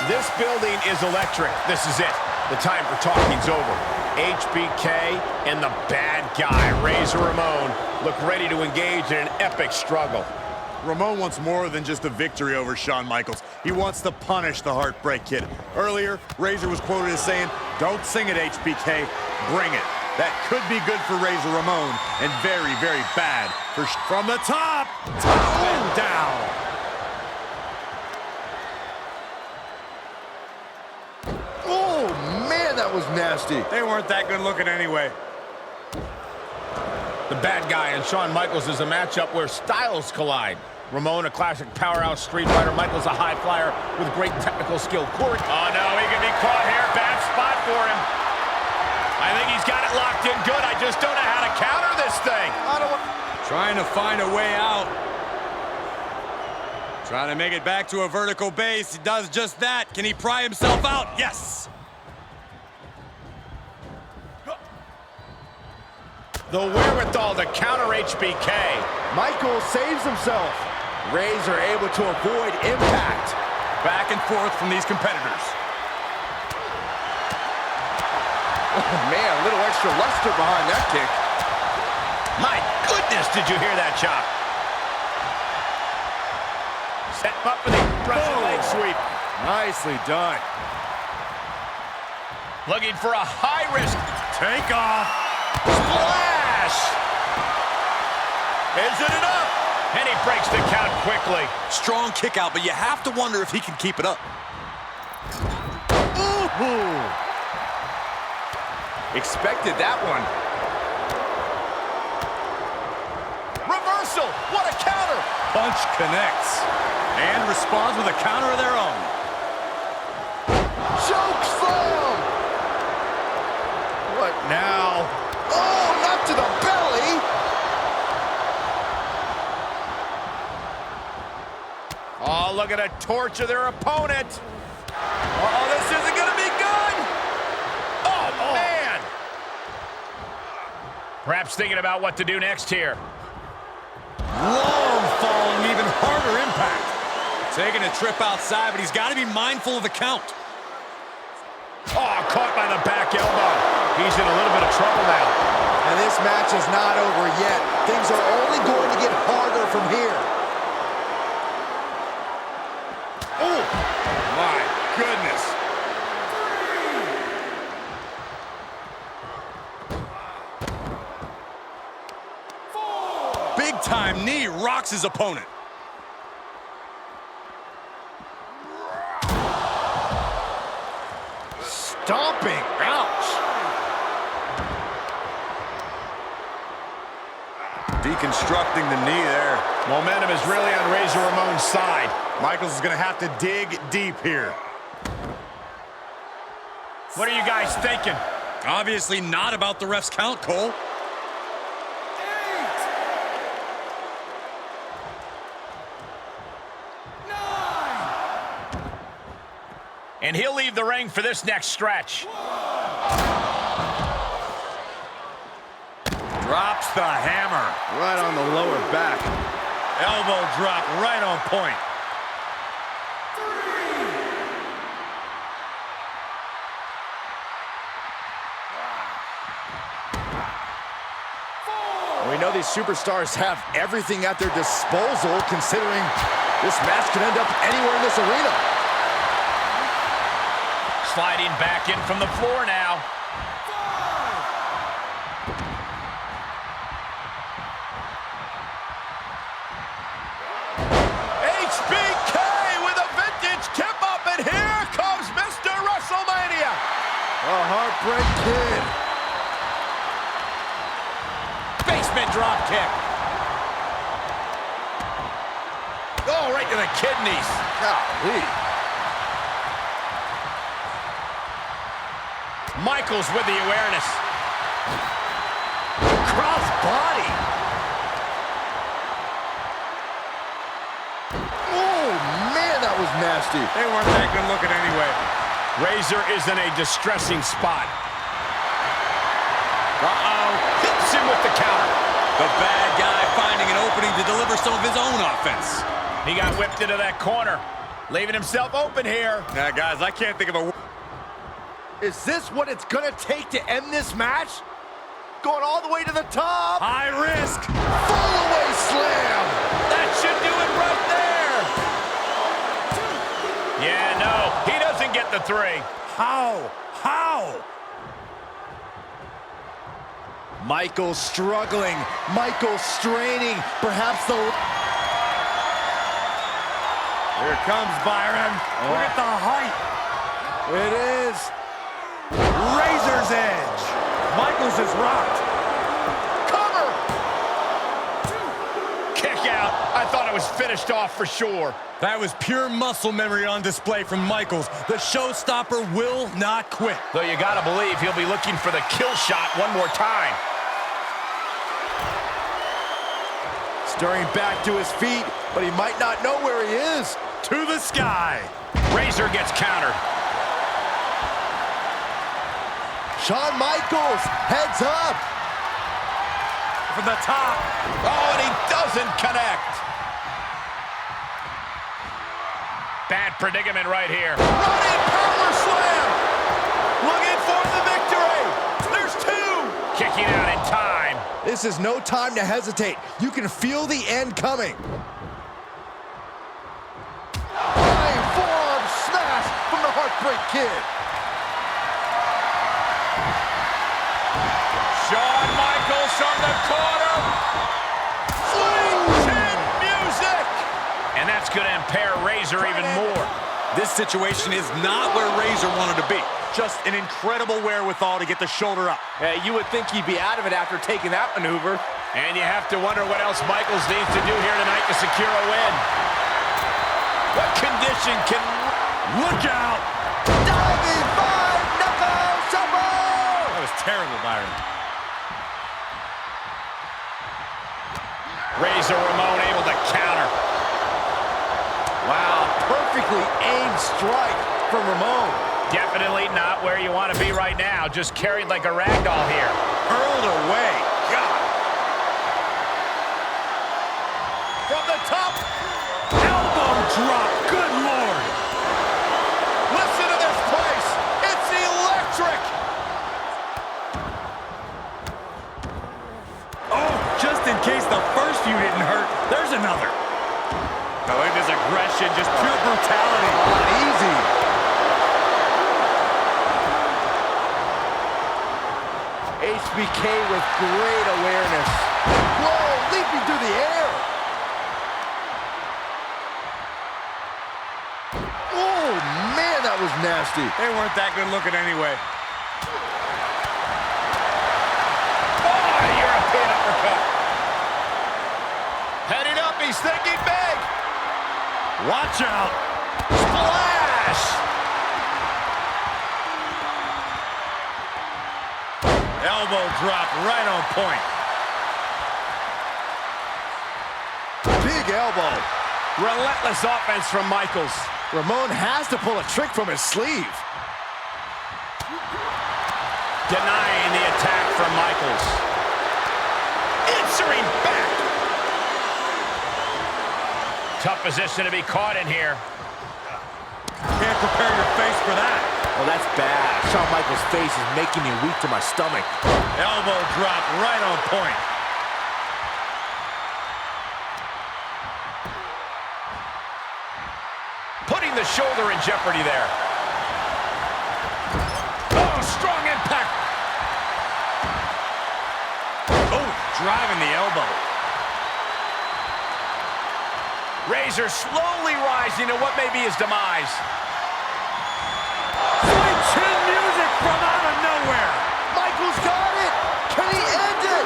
This building is electric. This is it. The time for talking's over. HBK and the bad guy, Razor Ramon, look ready to engage in an epic struggle. Ramon wants more than just a victory over Shawn Michaels. He wants to punish the Heartbreak Kid. Earlier, Razor was quoted as saying, "Don't sing it, HBK, bring it." That could be good for Razor Ramon and very, very bad for... From the top and down. Oh, man, that was nasty. They weren't that good looking anyway. The bad guy and Shawn Michaels is a matchup where styles collide. Ramon, a classic powerhouse street fighter. Michaels, a high flyer with great technical skill. Corey. Oh, no, he can be caught here. Bad spot for him. I think he's got it locked in good. I just don't know how to counter this thing. Trying to find a way out. Trying to make it back to a vertical base. He does just that. Can he pry himself out? Yes. The wherewithal to counter HBK. Michaels saves himself. Razor able to avoid impact. Back and forth from these competitors. Oh, man, a little extra luster behind that kick. My goodness, did you hear that chop? Set him up for the Russian leg sweep. Nicely done. Looking for a high-risk Takeoff. splash. Is it enough? And he breaks the count quickly. Strong kick out, but you have to wonder if he can keep it up. Ooh. Expected that one. Reversal. What a counter. Punch connects and responds with a counter of their own. Choke slam. What now? Oh, not to the belly. Oh, look at a torch of their opponent. Oh, this isn't going to be good. Oh, man. Perhaps thinking about what to do next here. Long fall and even harder impact. Taking a trip outside, but he's got to be mindful of the count. Oh, caught by the back elbow. He's in a little bit of trouble now. And this match is not over yet. Things are only going to get harder from here. Oh, my goodness. Big-time knee rocks his opponent. Stomping. Ouch. Deconstructing the knee there. Momentum is really on Razor Ramon's side. Michaels is going to have to dig deep here. What are you guys thinking? Obviously not about the ref's count, Cole. And he'll leave the ring for this next stretch. Drops the hammer. Right on the lower back. Elbow drop right on point. We know these superstars have everything at their disposal, considering this match could end up anywhere in this arena. Sliding back in from the floor now. HBK with a vintage tip up, and here comes Mr. WrestleMania. A Heartbreak Kid. Basement drop kick. Oh, right to the kidneys. Golly. Michaels with the awareness. Cross body. Oh, man, that was nasty. They weren't that good looking anyway. Razor is in a distressing spot. Uh-oh. Hits him with the counter. The bad guy finding an opening to deliver some of his own offense. He got whipped into that corner, leaving himself open here. Now, guys, I can't think of a... Is this what it's gonna take to end this match? Going all the way to the top. High risk. Fall away slam. That should do it right there. Yeah, no, he doesn't get the 3. How? How? Michael struggling. Michael straining. Perhaps the... Here comes Byron. Look at the height. It is. Razor's edge. Michaels is rocked. Cover. Kick out. I thought it was finished off for sure. That was pure muscle memory on display from Michaels. The showstopper will not quit. Though you gotta believe he'll be looking for the kill shot one more time. Stirring back to his feet, but he might not know where he is. To the sky. Razor gets countered. Shawn Michaels, heads up. From the top. Oh, and he doesn't connect. Bad predicament right here. Running power slam. Looking for the victory. There's 2. Kicking out in time. This is no time to hesitate. You can feel the end coming. Flying forearm smash from the Heartbreak Kid. Shawn Michaels from the corner. Sling chin music. And that's going to impair Razor even more. This situation is not where Razor wanted to be. Just an incredible wherewithal to get the shoulder up. You would think he'd be out of it after taking that maneuver. And you have to wonder what else Michaels needs to do here tonight to secure a win. What condition can... Look out. Diving 5-knuckle shuffle. That was terrible, Byron. Razor Ramon able to counter. Wow, perfectly aimed strike from Ramon. Definitely not where you want to be right now. Just carried like a rag doll here. Hurled away. God. From the top. Elbow drop. Good Lord. Listen to this place. It's electric. Oh, just in case the first few didn't hurt, there's another. Oh, look at this aggression, just pure brutality. Easy. HBK with great awareness. Whoa, leaping through the air. Oh, man, that was nasty. They weren't that good looking anyway. Oh, European uppercut. Heading up, he's thinking big. Watch out. Splash. Elbow drop right on point. Big elbow. Relentless offense from Michaels. Ramon has to pull a trick from his sleeve. Denying the attack from Michaels. Answering back. Tough position to be caught in here. Can't prepare your face for that. Well, that's bad. Shawn Michaels' face is making me weak to my stomach. Elbow drop right on point. Putting the shoulder in jeopardy there. Oh, strong impact. Oh, driving the elbow. Razor slowly rising to what may be his demise. Sweet chin music from out of nowhere. Michaels got it. Can he end it?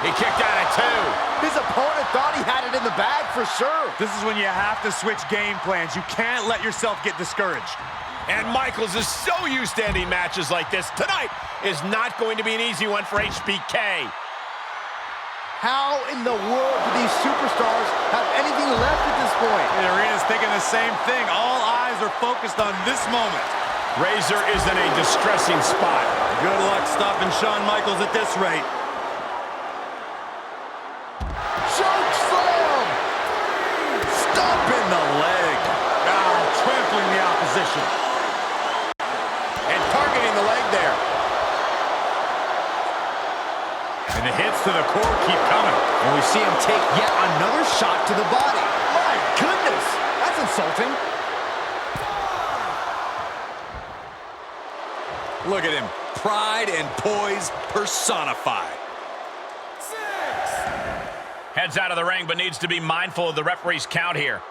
He kicked out at 2. His opponent thought he had it in the bag for sure. This is when you have to switch game plans. You can't let yourself get discouraged. And Michaels is so used to ending matches like this. Tonight is not going to be an easy one for HBK. How in the world do these superstars have anything left at this point? The arena's thinking the same thing. All eyes are focused on this moment. Razor is in a distressing spot. Good luck stopping Shawn Michaels at this rate. Choke slam! Stomping the leg. Trampling the opposition. And targeting the leg there. And the hits to the core keep coming. And we see him take yet another shot to the body. My goodness, that's insulting. Look at him. Pride and poise personified. Heads out of the ring, but needs to be mindful of the referee's count here.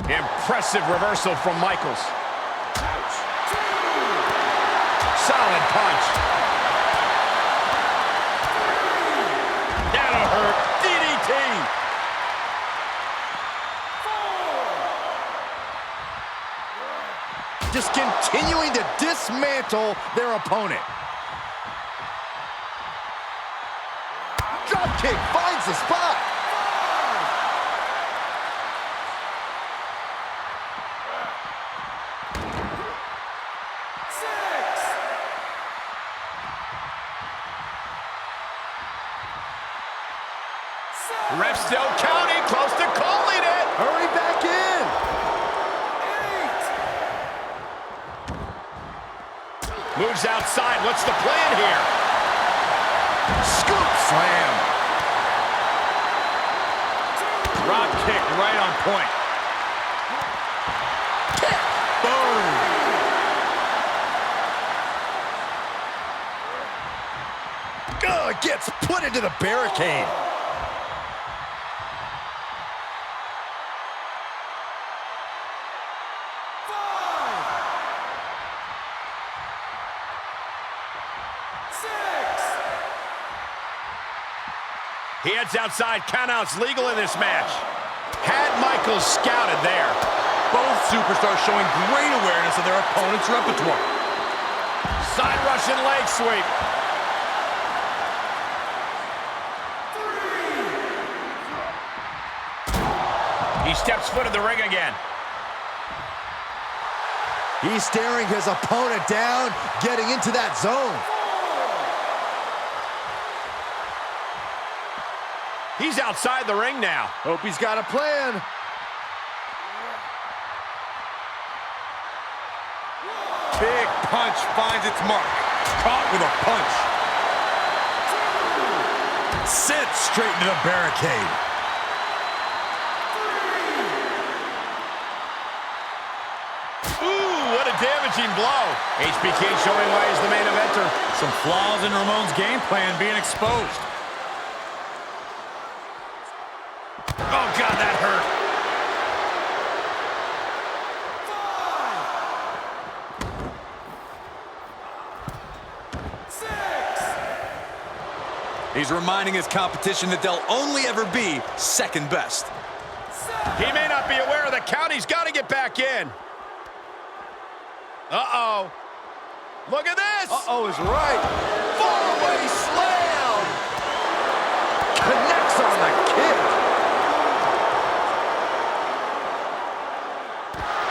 Impressive reversal from Michaels. Solid punch. That'll hurt. DDT. Just continuing to dismantle their opponent. Drop kick finds the spot. Ref still counting, close to calling it. Hurry back in. 8. Moves outside. What's the plan here? Scoop slam. Drop kick right on point. Kick. Boom. Oh, it gets put into the barricade. He heads outside. Countouts legal in this match. Had Michaels scouted there. Both superstars showing great awareness of their opponent's repertoire. Side Russian leg sweep. 3. He steps foot in the ring again. He's staring his opponent down, getting into that zone. He's outside the ring now. Hope he's got a plan. Big punch finds its mark. Caught with a punch. Sent straight into the barricade. Ooh, what a damaging blow. HBK showing why he's the main eventer. Some flaws in Ramon's game plan being exposed. Oh, God, that hurt. He's reminding his competition that they'll only ever be second best. He may not be aware of the count. He's got to get back in. Uh-oh. Look at this. Uh-oh is right. Far-away slam. Connects on the kick.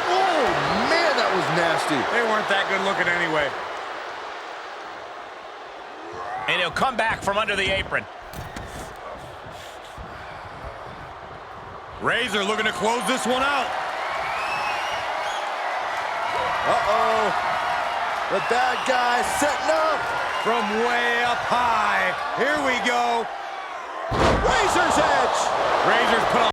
Oh, man, that was nasty. They weren't that good looking anyway. And he'll come back from under the apron. Razor looking to close this one out. Uh-oh. The bad guy setting up. From way up high. Here we go. Razor's edge. Razor's put on.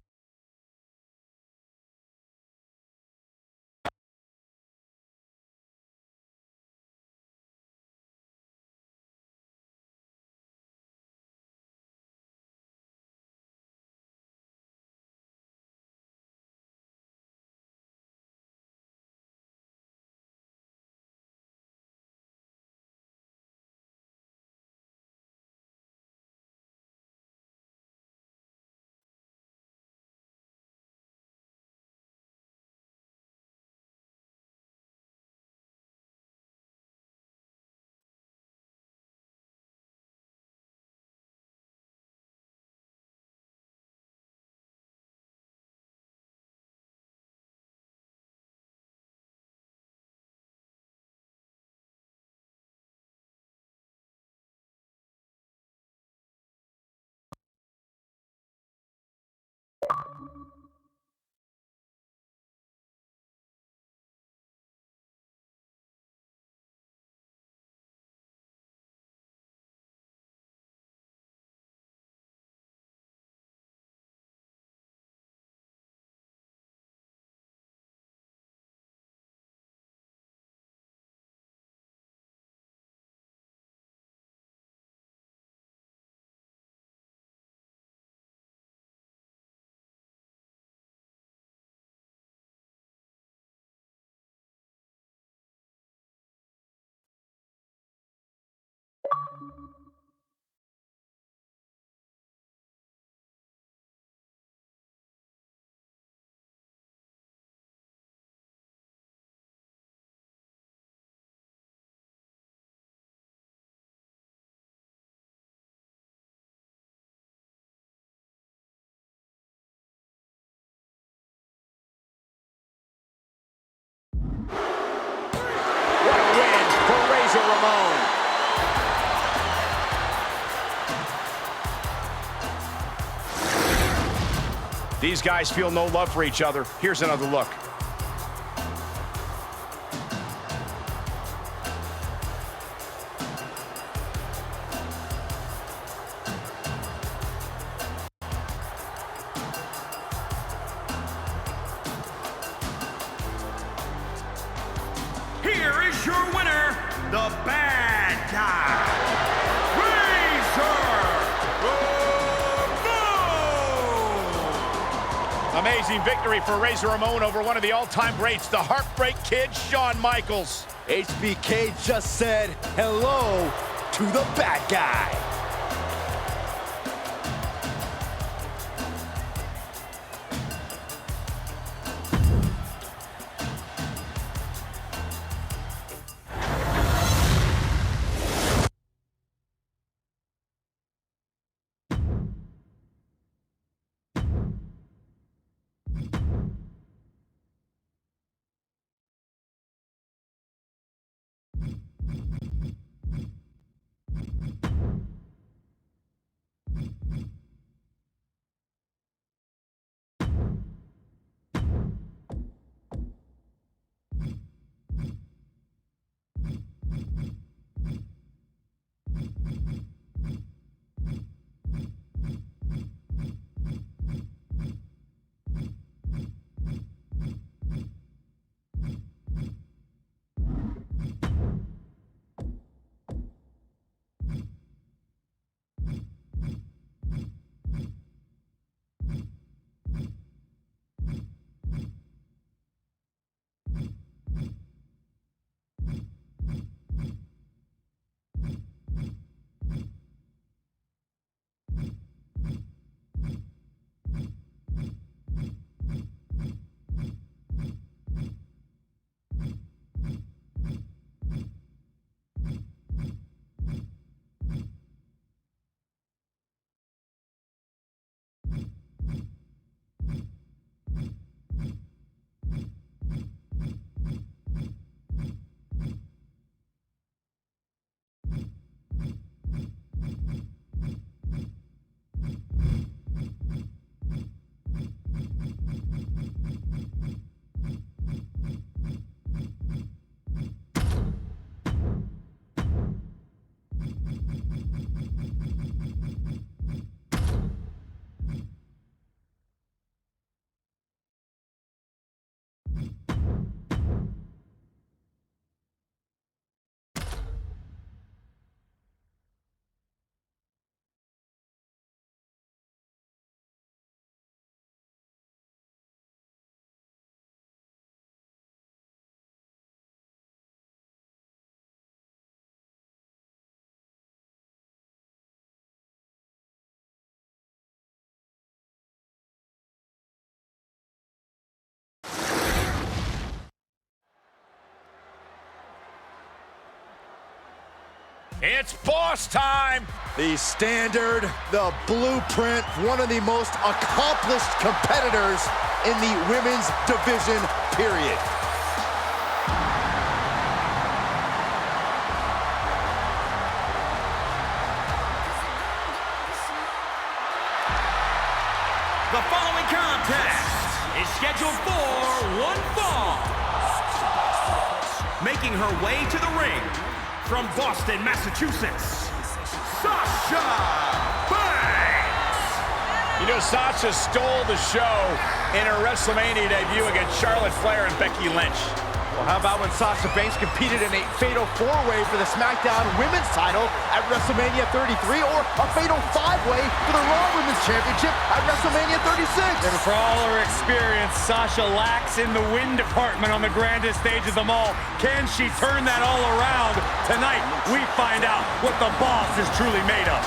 What a win for Razor Ramon. These guys feel no love for each other. Here's another look. Here is your winner, the bad guy, Razor Ramon! Amazing victory for Razor Ramon over one of the all-time greats, the Heartbreak Kid, Shawn Michaels. HBK just said hello to the bad guy. It's boss time. The standard, the blueprint, one of the most accomplished competitors in the women's division, period. The following contest is scheduled for one fall. Making her way to the ring from Boston, Massachusetts, Sasha Banks. You know, Sasha stole the show in her WrestleMania debut against Charlotte Flair and Becky Lynch. Well, how about when Sasha Banks competed in a fatal four-way for the SmackDown Women's title at WrestleMania 33, or a fatal five-way for the Raw Women's Championship at WrestleMania 36? And for all her experience, Sasha lacks in the win department on the grandest stage of them all. Can she turn that all around? Tonight, we find out what the boss is truly made of.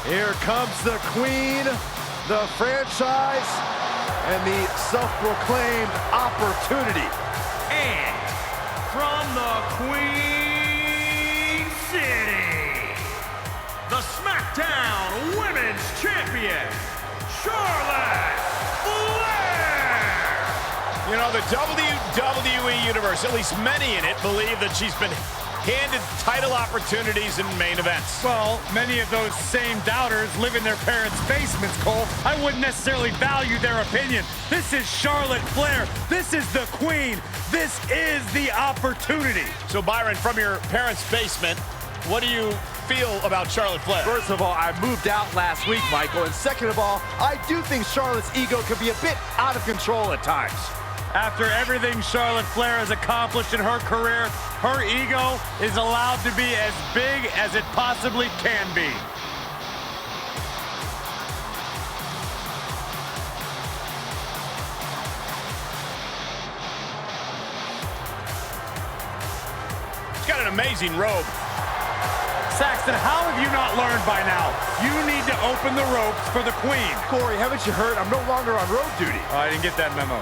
Here comes the queen, the franchise, and the self-proclaimed opportunity. And from the Queen City, the SmackDown Women's Champion, Charlotte Flair. You know, the WWE Universe, at least many in it, believe that she's been handed title opportunities in main events. Well, many of those same doubters live in their parents' basements, Cole. I wouldn't necessarily value their opinion. This is Charlotte Flair. This is the queen. This is the opportunity. So, Byron, from your parents' basement, what do you feel about Charlotte Flair? First of all, I moved out last week, Michael, and second of all, I do think Charlotte's ego can be a bit out of control at times. After everything Charlotte Flair has accomplished in her career, her ego is allowed to be as big as it possibly can be. She's got an amazing robe. Saxton, how have you not learned by now? You need to open the ropes for the queen. Corey, haven't you heard? I'm no longer on road duty. Oh, I didn't get that memo.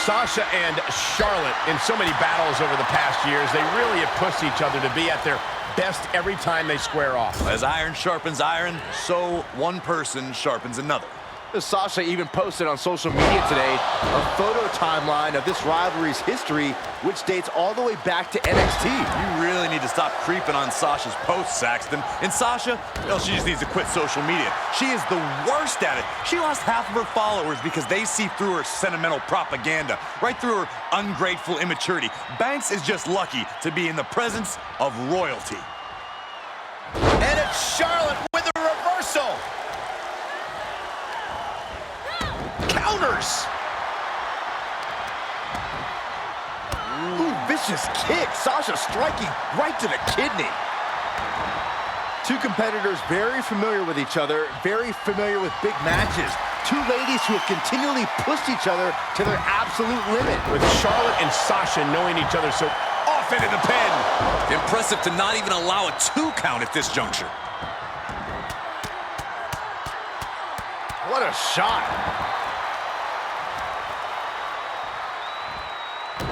Sasha and Charlotte, in so many battles over the past years, they really have pushed each other to be at their best every time they square off. As iron sharpens iron, so one person sharpens another. Sasha even posted on social media today a photo timeline of this rivalry's history, which dates all the way back to NXT. You really need to stop creeping on Sasha's posts, Saxton. And Sasha, well, she just needs to quit social media. She is the worst at it. She lost half of her followers because they see through her sentimental propaganda, right through her ungrateful immaturity. Banks is just lucky to be in the presence of royalty. And it's Charlotte with the reversal. Counters. Ooh, vicious kick. Sasha striking right to the kidney. Two competitors very familiar with each other, very familiar with big matches. Two ladies who have continually pushed each other to their absolute limit. With Charlotte and Sasha knowing each other so often in the pen. Impressive to not even allow a 2 count at this juncture. What a shot.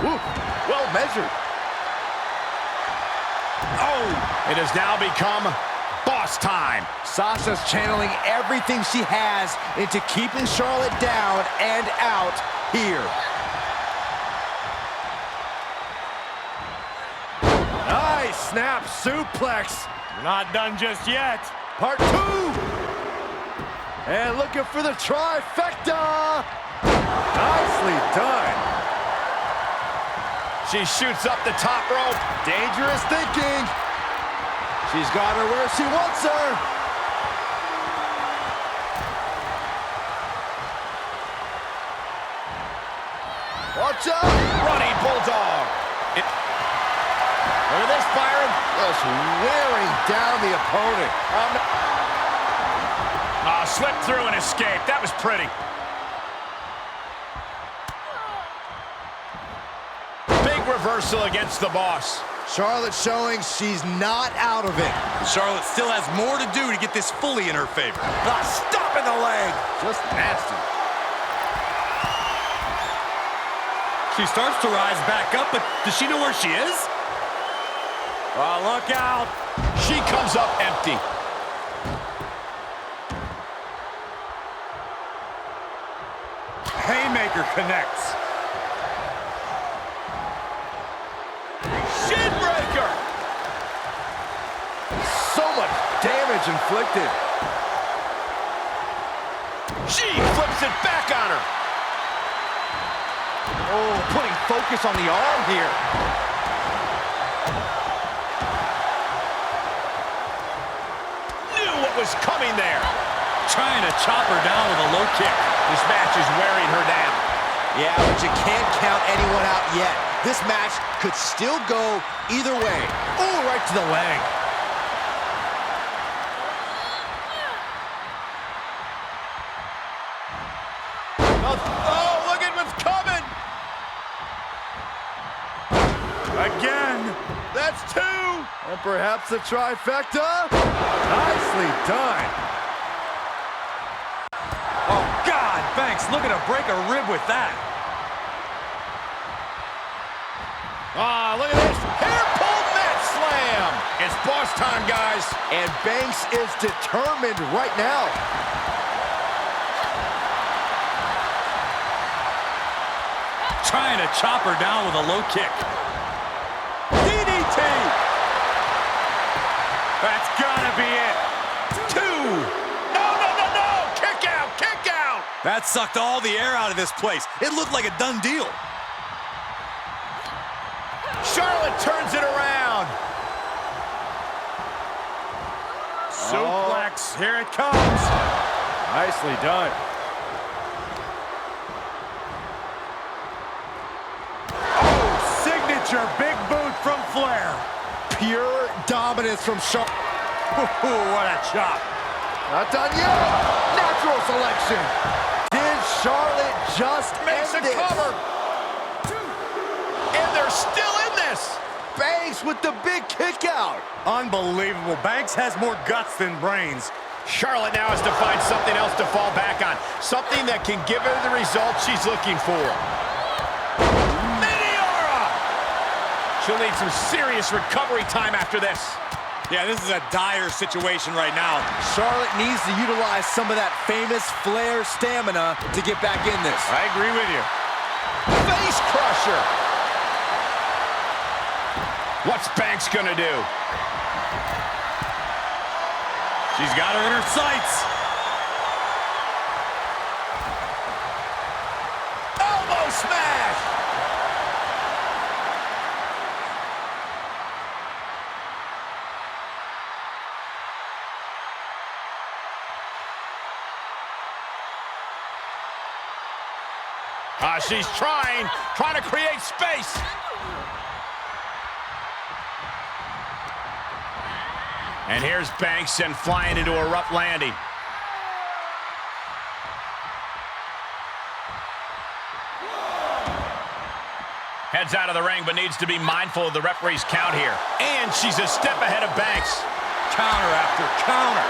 Ooh, well measured. Oh, it has now become boss time. Sasha's channeling everything she has into keeping Charlotte down and out here. Nice snap suplex. Not done just yet. Part 2. And looking for the trifecta. Nicely done. She shoots up the top rope. Dangerous thinking. She's got her where she wants her. Watch out! Running bulldog. Look at this, Byron. Just wearing down the opponent. Slipped through and escaped. That was pretty. Big reversal against the boss. Charlotte showing she's not out of it. Charlotte still has more to do to get this fully in her favor. Stop in the leg. Just nasty. She starts to rise back up, but does she know where she is? Oh, look out. She comes up empty. Haymaker connects. Shinbreaker. So much damage inflicted. She flips it back on her. Oh, putting focus on the arm here. Knew what was coming there. Trying to chop her down with a low kick. This match is wearing her down. Yeah, but you can't count anyone out yet. This match could still go either way. Oh, right to the leg. Oh, look at what's coming. Again. That's two. And perhaps a trifecta. Nicely done. Oh, God, Banks looking to break a rib with that. Look at this. Hair pull mat slam. It's boss time, guys. And Banks is determined right now. Trying to chop her down with a low kick. DDT. That's gotta be it. Two. No. Kick out. That sucked all the air out of this place. It looked like a done deal. Charlotte turns it around. Suplex, here it comes. Nicely done. Oh, signature big boot from Flair. Pure dominance from Charlotte. What a chop. Not done yet. Natural selection. Did Charlotte just Makes a end it? cover. And they're still in this. Banks with the big kick out. Unbelievable. Banks has more guts than brains. Charlotte now has to find something else to fall back on. Something that can give her the result she's looking for. Meteora! She'll need some serious recovery time after this. Yeah, this is a dire situation right now. Charlotte needs to utilize some of that famous Flair stamina to get back in this. I agree with you. Face crusher. What's Banks gonna do? She's got her in her sights. Elbow smash. She's trying to create space. And here's Banks and flying into a rough landing. Heads out of the ring, but needs to be mindful of the referee's count here. And she's a step ahead of Banks. Counter after counter.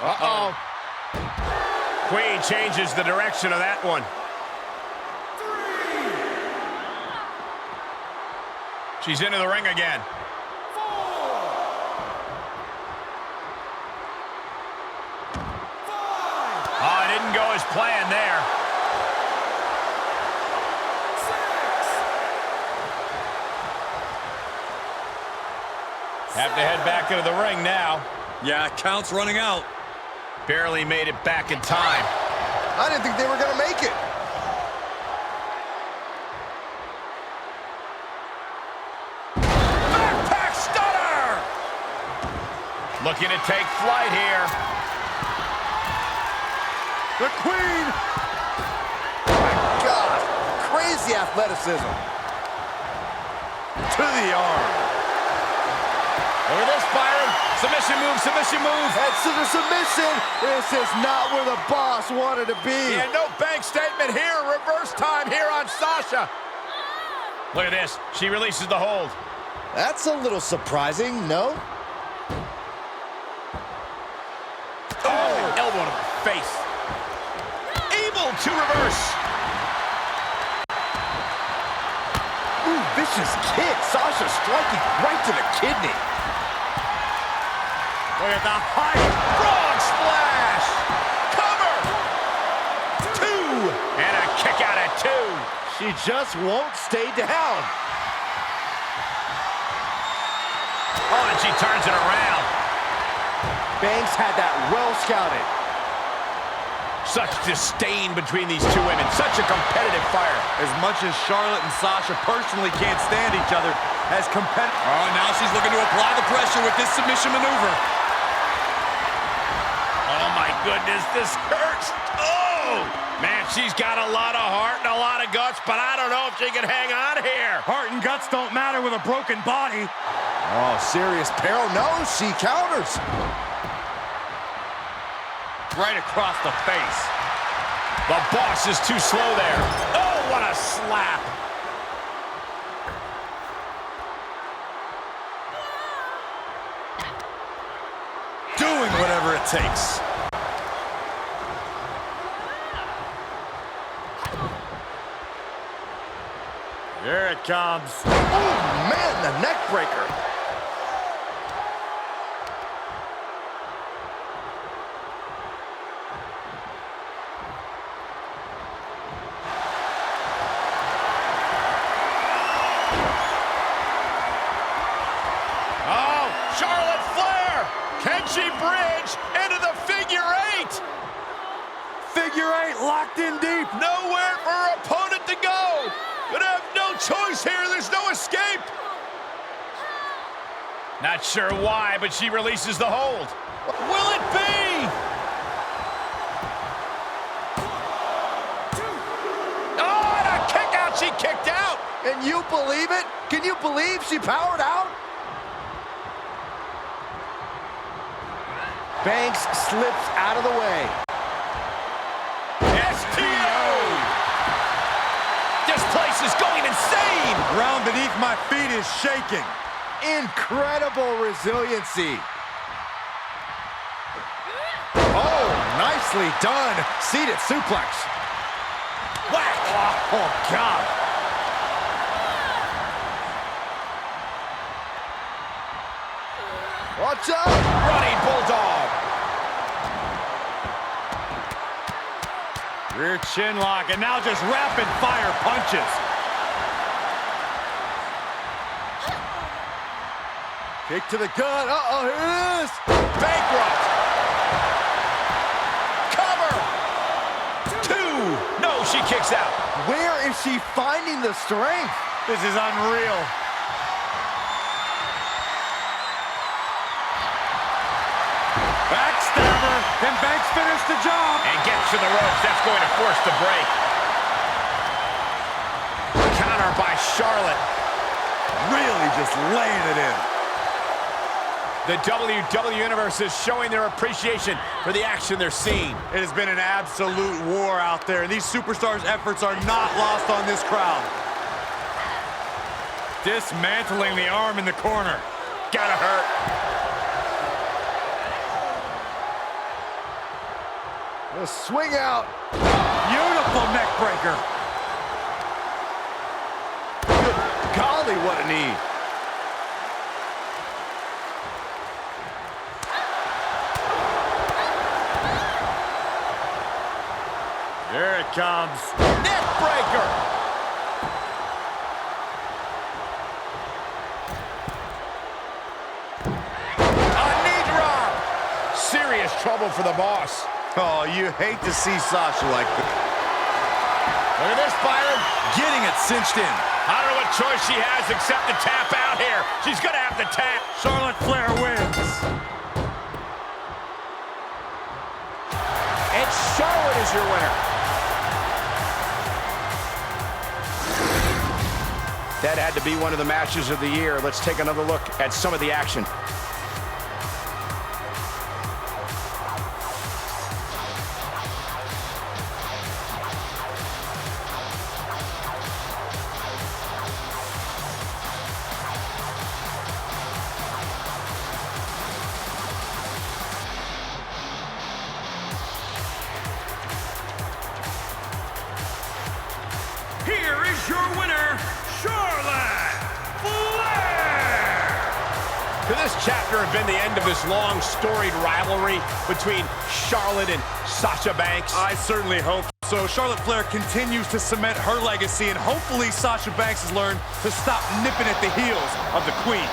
Uh-oh. Queen changes the direction of that one. She's into the ring again. Oh, it didn't go as planned there. Have to head back into the ring now. Yeah, count's running out. Barely made it back in time. I didn't think they were gonna make it. Backpack stunner! Looking to take flight here. The Queen! My God, crazy athleticism. To the arm. Look at this, Byron. Submission move, submission move. Head scissor submission. This is not where the boss wanted to be. Yeah, no bank statement here. Reverse time here on Sasha. Look at this. She releases the hold. That's a little surprising, no? Oh, elbow to the face. Able to reverse. Ooh, vicious kick. Sasha striking right to the kidney. Look at the height. Frog splash. Cover. 2. And a kick out at 2. She just won't stay down. Oh, and she turns it around. Banks had that well scouted. Such disdain between these two women. Such a competitive fire. As much as Charlotte and Sasha personally can't stand each other, as competitive. Oh, now she's looking to apply the pressure with this submission maneuver. Oh, my goodness, this hurts. Oh! Man, she's got a lot of heart and a lot of guts, but I don't know if she can hang on here. Heart and guts don't matter with a broken body. Oh, serious peril. No, she counters. Right across the face. The boss is too slow there. Oh, what a slap. Doing whatever it takes. Here it comes. Oh, man, the neck breaker. Oh, Charlotte Flair. Can she bridge into the figure 8? Figure 8 locked in deep. Nowhere for her opponent to go. Gonna have no choice here. There's no escape. Not sure why, but she releases the hold. Will it be? Oh, and a kick out. She kicked out. Can you believe it? Can you believe she powered out? Banks slips out of the way. STO! This place is going insane! Ground beneath my feet is shaking. Incredible resiliency. Oh, nicely done. Seated suplex. Whack! Oh, God. Watch out! Running Bulldog! Rear chin lock, and now just rapid fire punches. Kick to the gut. Uh-oh, here it is. Bankrupt! Cover! 2! No, she kicks out. Where is she finding the strength? This is unreal. Backstabber. Can Banks finish the job? And gets to the ropes. That's going to force the break. Counter by Charlotte. Really just laying it in. The WWE Universe is showing their appreciation for the action they're seeing. It has been an absolute war out there, and these superstars' efforts are not lost on this crowd. Dismantling the arm in the corner. Gotta hurt. A swing out. Beautiful neck breaker. Good golly, what a knee. Here it comes. Neck breaker. A knee drop. Serious trouble for the boss. Oh, you hate to see Sasha like this. Look at this, Byron. Getting it cinched in. I don't know what choice she has except to tap out here. She's going to have to tap. Charlotte Flair wins. And Charlotte is your winner. That had to be one of the matches of the year. Let's take another look at some of the action. Here is your winner, Charlotte Flair! Could this chapter have been the end of this long, storied rivalry between Charlotte and Sasha Banks? I certainly hope so. Charlotte Flair continues to cement her legacy, and hopefully Sasha Banks has learned to stop nipping at the heels of the Queen.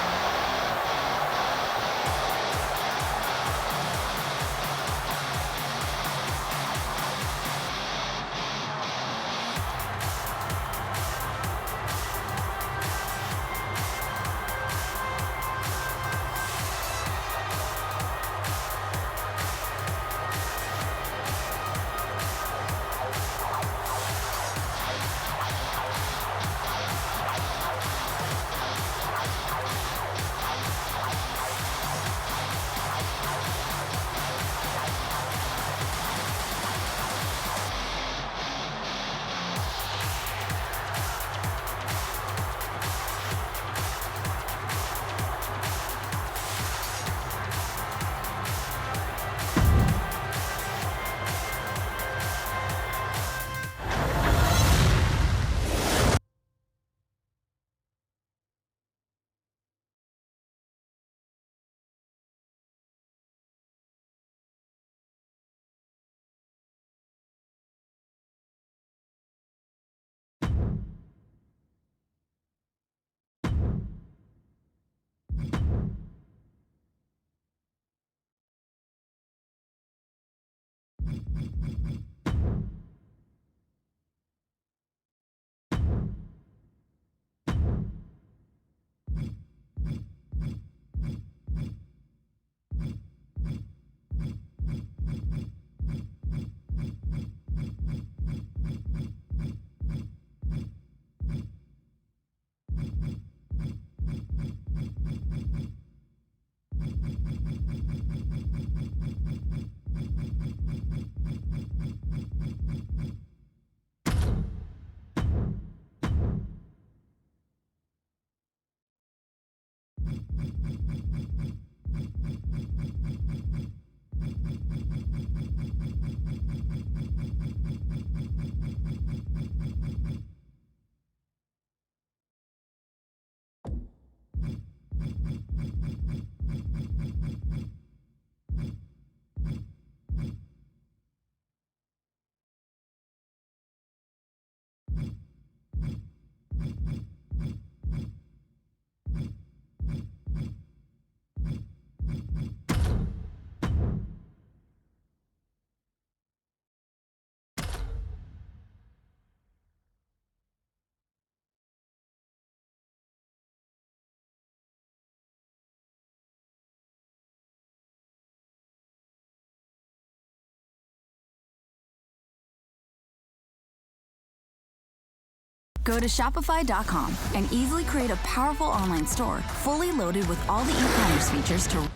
Go to Shopify.com and easily create a powerful online store fully loaded with all the e-commerce features to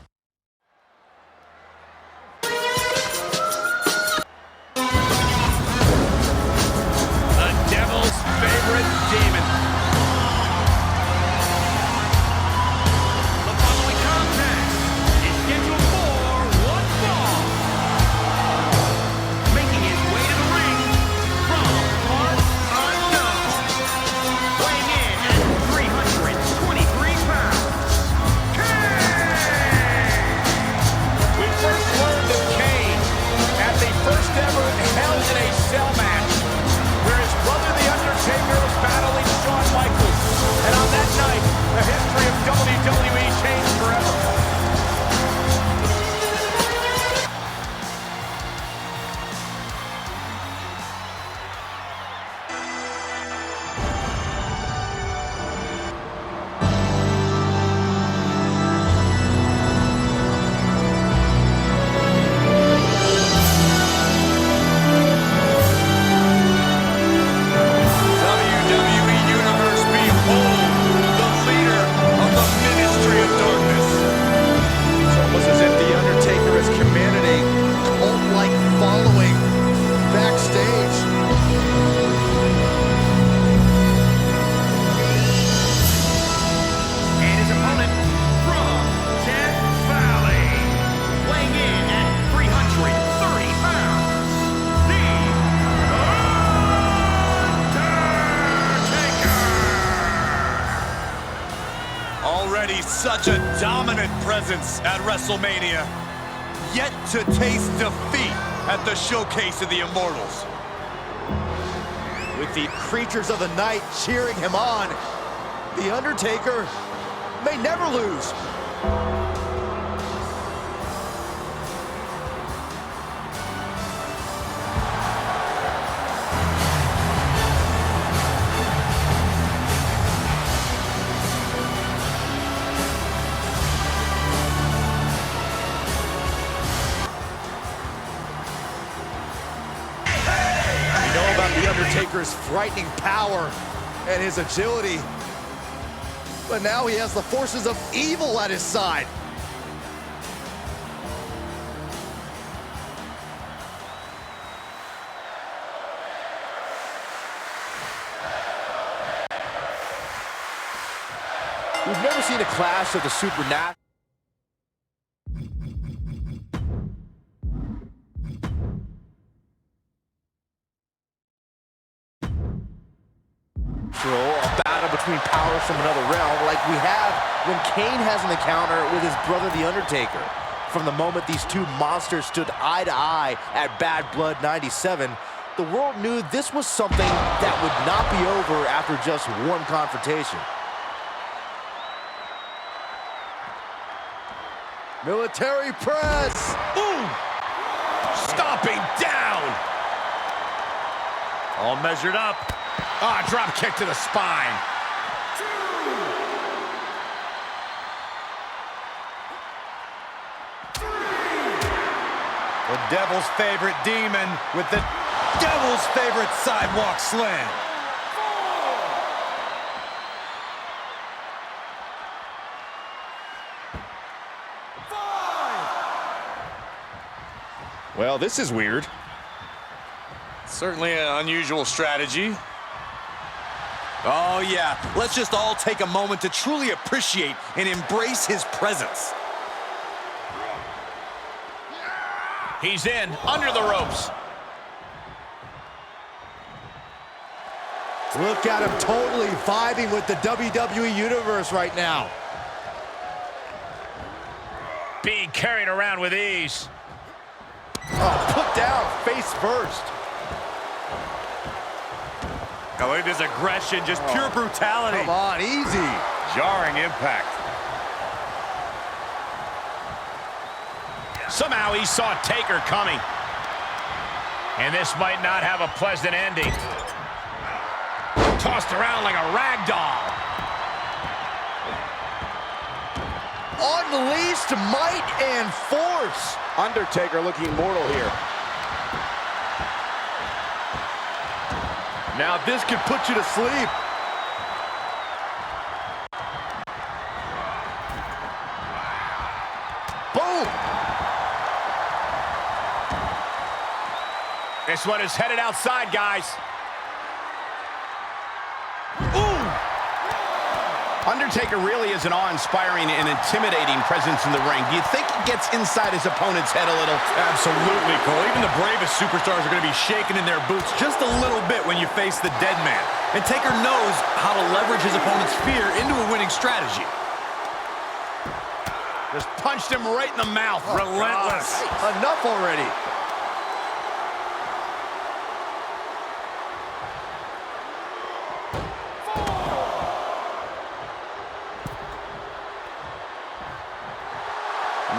The devil's favorite demon. The following contest is scheduled for one fall. Making his way to the ring from parts unknown. Weighing in at 323 pounds, King! Such a dominant presence at WrestleMania. Yet to taste defeat at the Showcase of the Immortals. With the creatures of the night cheering him on, The Undertaker may never lose. The Undertaker's frightening power and his agility. But now he has the forces of evil at his side. We've never seen a clash of the supernatural. A battle between powers from another realm like we have when Kane has an encounter with his brother The Undertaker. From the moment these two monsters stood eye to eye at Bad Blood 97, the world knew this was something that would not be over after just one confrontation. Military press! Boom! Stomping down! All measured up. Ah, drop kick to the spine. The Devil's favorite demon with the Devil's favorite sidewalk slam. Well, this is weird. Certainly an unusual strategy. Oh, yeah. Let's just all take a moment to truly appreciate and embrace his presence. He's in, under the ropes. Look at him totally vibing with the WWE Universe right now. Being carried around with ease. Oh, put down, face first. Oh, look at this aggression, just pure brutality. Come on, easy. Jarring impact. Somehow he saw Taker coming. And this might not have a pleasant ending. Tossed around like a rag doll. Unleashed might and force. Undertaker looking mortal here. Now this could put you to sleep. Boom! This one is headed outside, guys. Undertaker really is an awe-inspiring and intimidating presence in the ring. Do you think he gets inside his opponent's head a little? Absolutely, Cole. Even the bravest superstars are going to be shaking in their boots just a little bit when you face the dead man. And Taker knows how to leverage his opponent's fear into a winning strategy. Just punched him right in the mouth. Relentless. God. Enough already.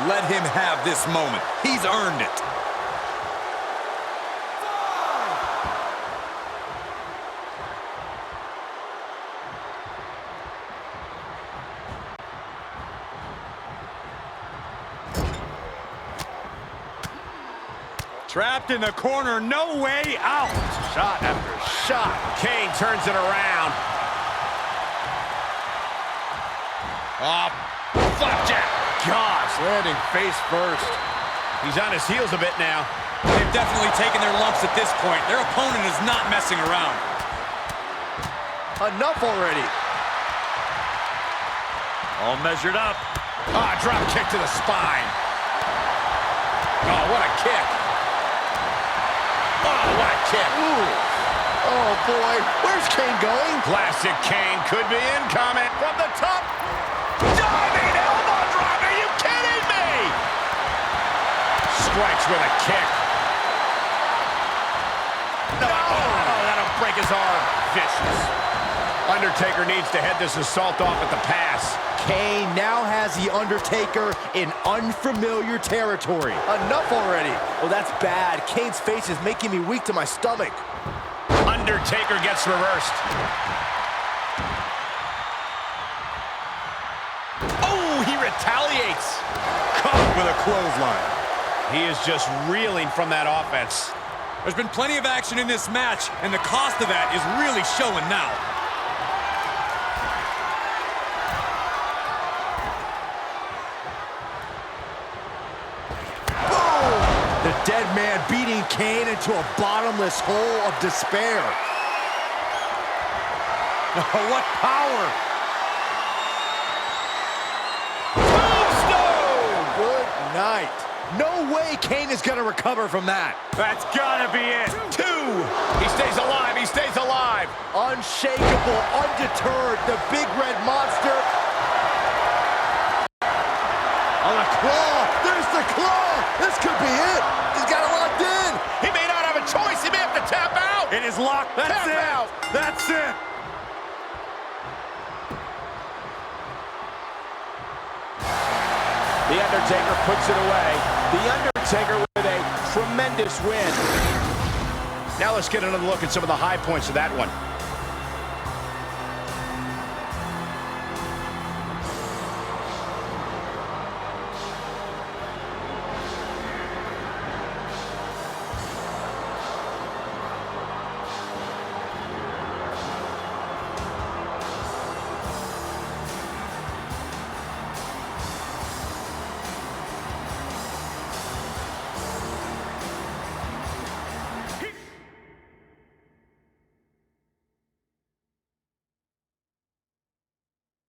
Let him have this moment. He's earned it. Trapped in the corner, no way out. Shot after shot. Kane turns it around. Oh, flapjack. Gosh, landing face first. He's on his heels a bit now. They've definitely taken their lumps at this point. Their opponent is not messing around. Enough already. All measured up. Ah, drop kick to the spine. Oh, what a kick. Oh, what a kick. Ooh. Oh, boy. Where's Kane going? Classic Kane could be incoming from the top. Diving strikes with a kick. No! Oh, that'll break his arm. Vicious. Undertaker needs to head this assault off at the pass. Kane now has the Undertaker in unfamiliar territory. Enough already. Oh, that's bad. Kane's face is making me weak to my stomach. Undertaker gets reversed. Oh, he retaliates. Caught with a clothesline. He is just reeling from that offense. There's been plenty of action in this match, and the cost of that is really showing now. The dead man beating Kane into a bottomless hole of despair. Oh, what power! Tombstone! Good night. No way Kane is going to recover from that. That's gotta be it. 2. He stays alive. He stays alive. Unshakable, undeterred, the big red monster. On the claw. There's the claw. This could be it. He's got it locked in. He may not have a choice. He may have to tap out. It is locked. That's Tap it. out. That's it. The Undertaker puts it away. The Undertaker with a tremendous win. Now let's get another look at some of the high points of that one.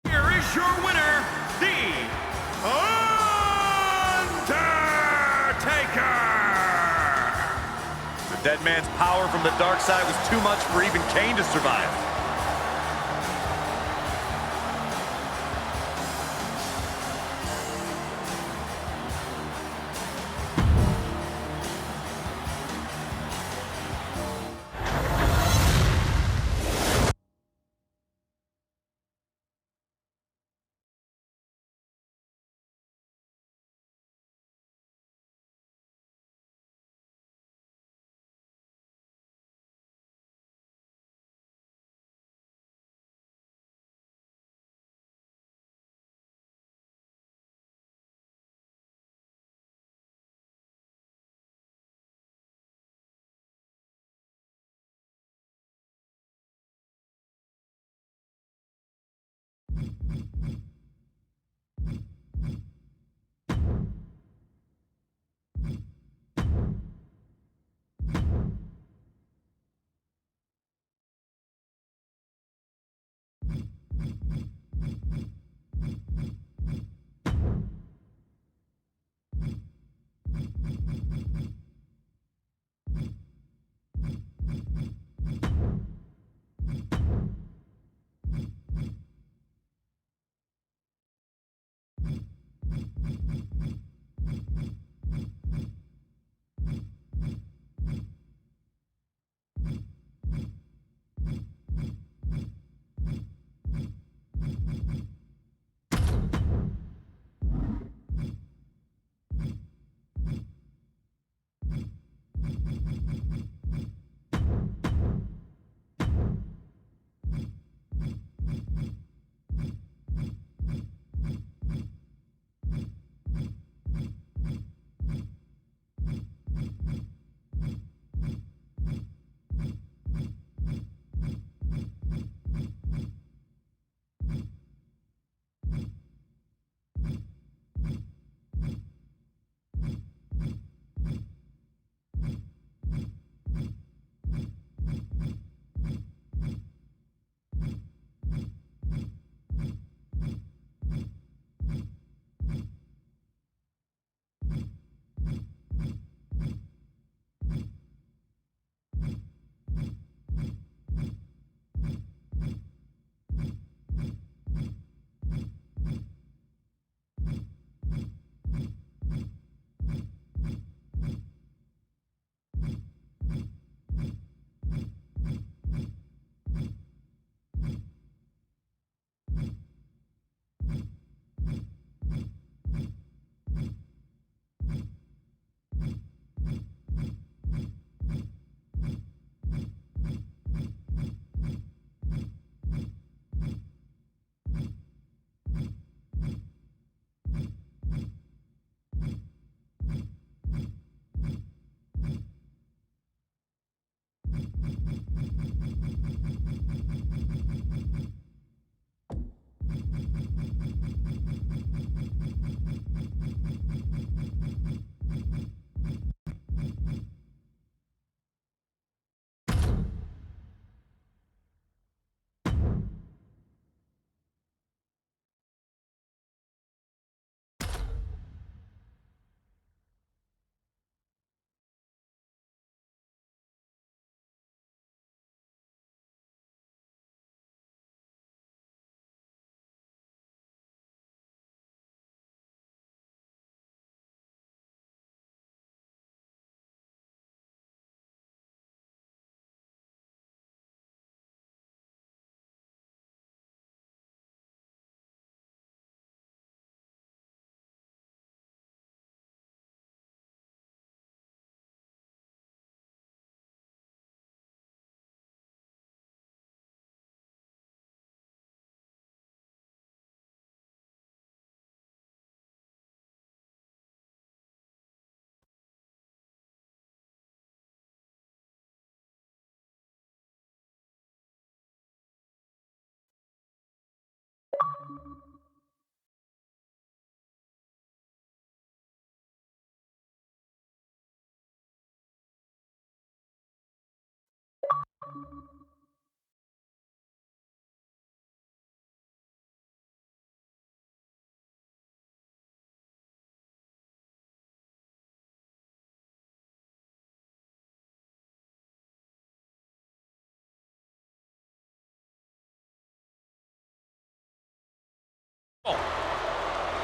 Here is your winner, The Undertaker! The dead man's power from the dark side was too much for even Kane to survive.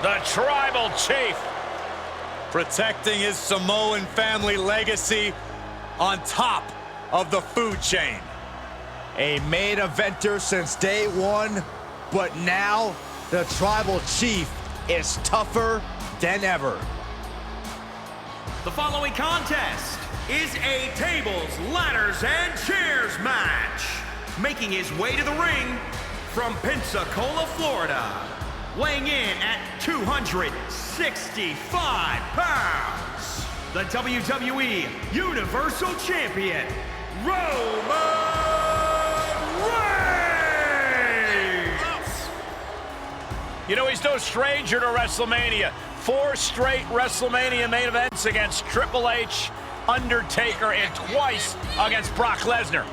The Tribal Chief. Protecting his Samoan family legacy on top of the food chain. A main eventer since day one, but now the Tribal Chief is tougher than ever. The following contest is a tables, ladders, and chairs match. Making his way to the ring from Pensacola, Florida, weighing in at 265 pounds, the WWE Universal Champion, Roman Reigns! You know, he's no stranger to WrestleMania. 4 straight WrestleMania main events against Triple H, Undertaker, and twice against Brock Lesnar.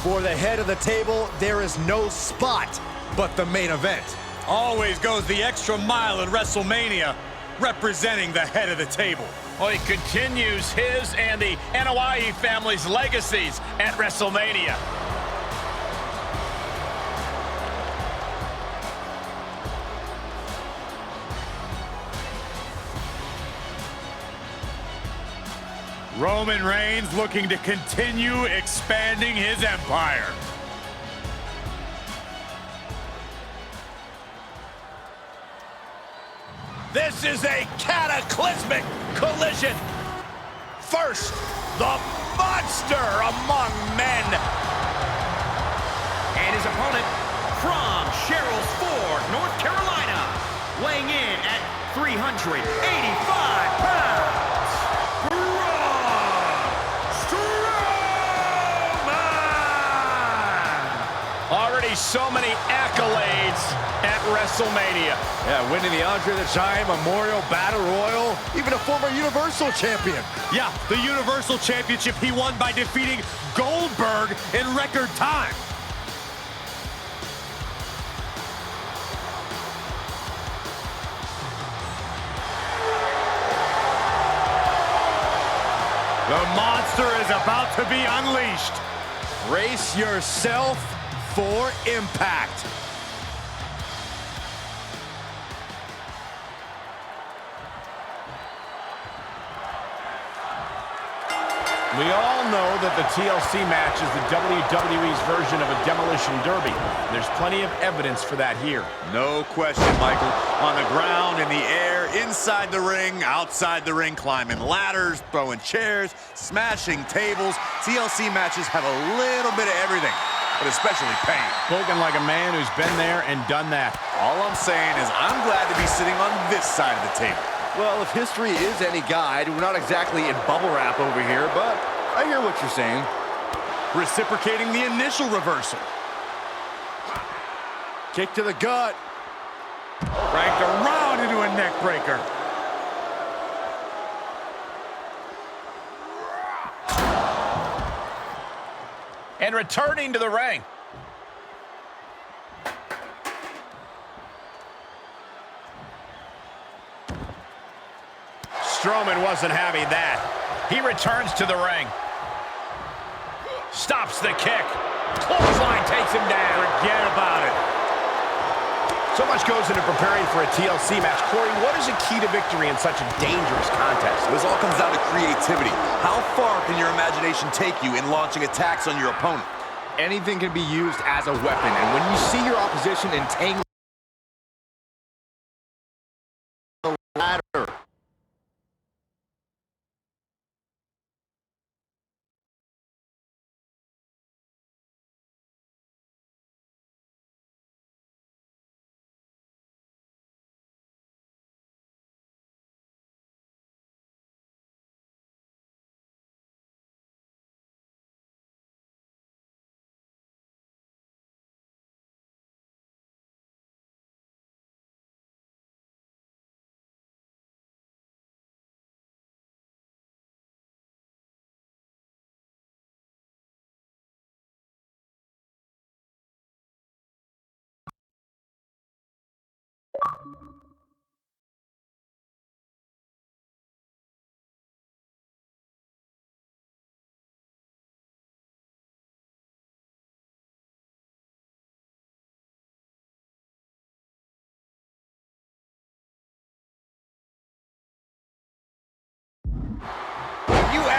For the head of the table, there is no spot but the main event. Always goes the extra mile in WrestleMania, representing the head of the table. Well, he continues his and the Anoa'i family's legacies at WrestleMania. Roman Reigns looking to continue expanding his empire. This is a cataclysmic collision. First, the monster among men. And his opponent from Sherrills Ford, North Carolina, weighing in at 385 pounds, Braun Strowman! Already so many accolades at WrestleMania. Yeah, winning the Andre the Giant Memorial Battle Royal, even a former Universal Champion. Yeah, the Universal Championship he won by defeating Goldberg in record time. The monster is about to be unleashed. Brace yourself for impact. We all know that the TLC match is the WWE's version of a demolition derby. There's plenty of evidence for that here. No question, Michael. On the ground, in the air, inside the ring, outside the ring, climbing ladders, throwing chairs, smashing tables. TLC matches have a little bit of everything, but especially pain. Spoken like a man who's been there and done that. All I'm saying is I'm glad to be sitting on this side of the table. Well, if history is any guide, we're not exactly in bubble wrap over here, but I hear what you're saying. Reciprocating the initial reversal. Kick to the gut. Cranked around into a neck breaker. And returning to the ring. Strowman wasn't having that. He returns to the ring. Stops the kick. Clothesline takes him down. Forget about it. So much goes into preparing for a TLC match. Corey, what is the key to victory in such a dangerous contest? This all comes down to creativity. How far can your imagination take you in launching attacks on your opponent? Anything can be used as a weapon, and when you see your opposition entangled the ladder,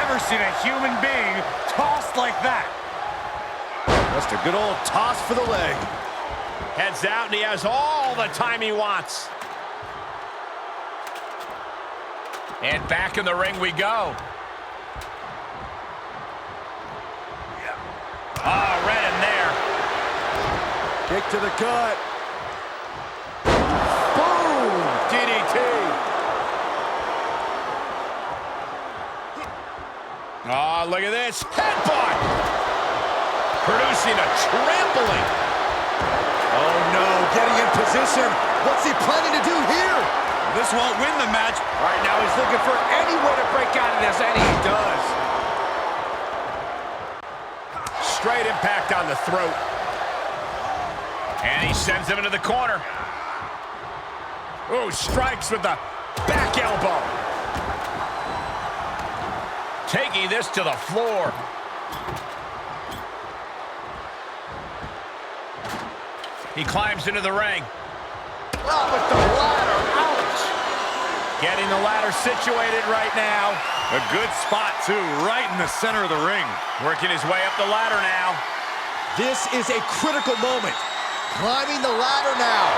never seen a human being tossed like that. Just a good old toss for the leg. Heads out, and he has all the time he wants. And back in the ring we go. Oh, right in there. Kick to the gut. Boom! DDT. Oh, look at this. Headbutt! Producing a trampling. Oh, no. Getting in position. What's he planning to do here? This won't win the match. Right now, he's looking for any way to break out of this, and he does. Straight impact on the throat. And he sends him into the corner. Oh, strikes with the back elbow. Taking this to the floor. He climbs into the ring. Oh, with the ladder. Ouch. Getting the ladder situated right now. A good spot, too, right in the center of the ring. Working his way up the ladder now. This is a critical moment. Climbing the ladder now.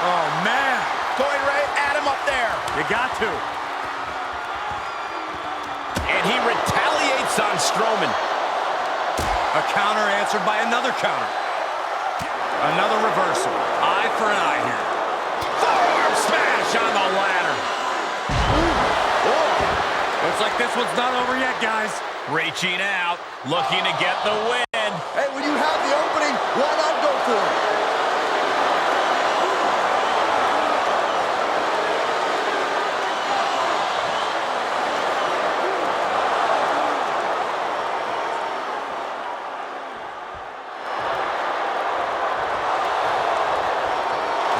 Oh, man. Going right at him up there. You got to. And he retaliates on Strowman. A counter answered by another counter. Another reversal. Eye for an eye here. Forearm smash on the ladder. Looks like this one's not over yet, guys. Reaching out, looking to get the win. Hey, when you have the opening, why not go for it?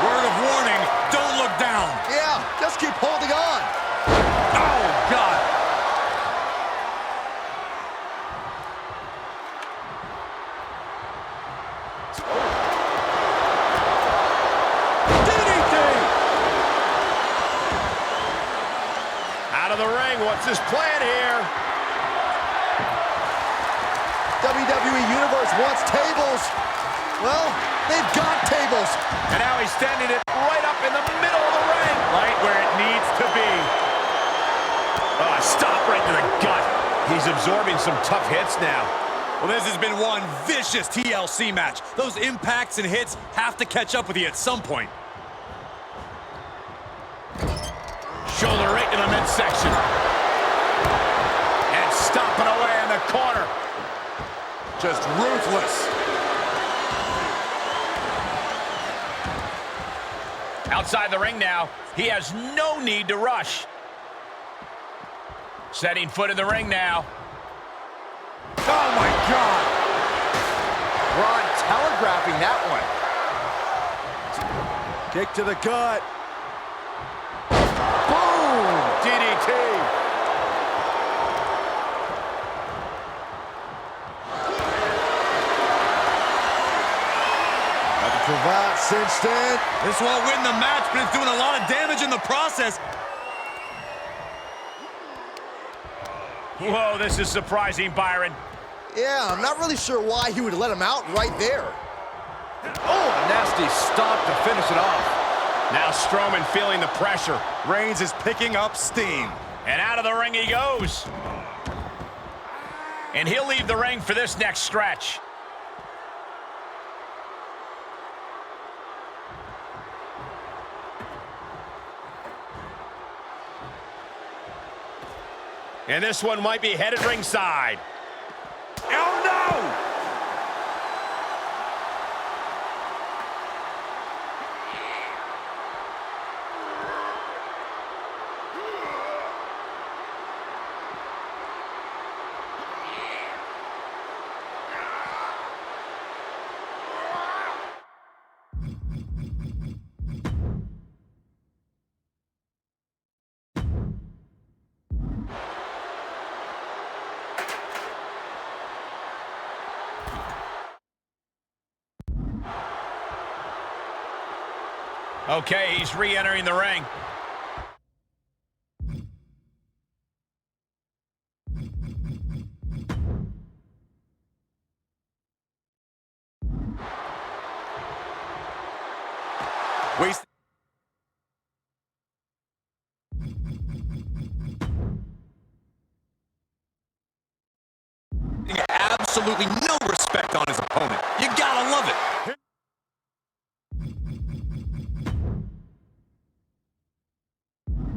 Word of warning, don't look down. Yeah, just keep holding on. Oh, God. DDT! Out of the ring, what's his plan here? WWE Universe wants tables. Well, they've got tables. And now he's standing it right up in the middle of the ring. Right where it needs to be. Oh, stop right to the gut. He's absorbing some tough hits now. Well, this has been one vicious TLC match. Those impacts and hits have to catch up with you at some point. Shoulder right in the midsection. And stomping away in the corner. Just ruthless. Outside the ring now. He has no need to rush. Setting foot in the ring now. Oh, my God. Ron telegraphing that one. Kick to the gut. Boom! DDT. Got the cravat cinched in. This won't win the match, but it's doing a lot of damage in the process. Whoa, this is surprising, Byron. Yeah, I'm not really sure why he would let him out right there. Oh, a nasty stop to finish it off. Now Strowman feeling the pressure. Reigns is picking up steam. And out of the ring he goes. And he'll leave the ring for this next stretch. And this one might be headed ringside. Oh, no! Okay, he's re-entering the ring. Wasting absolutely no respect on his opponent. You gotta love it.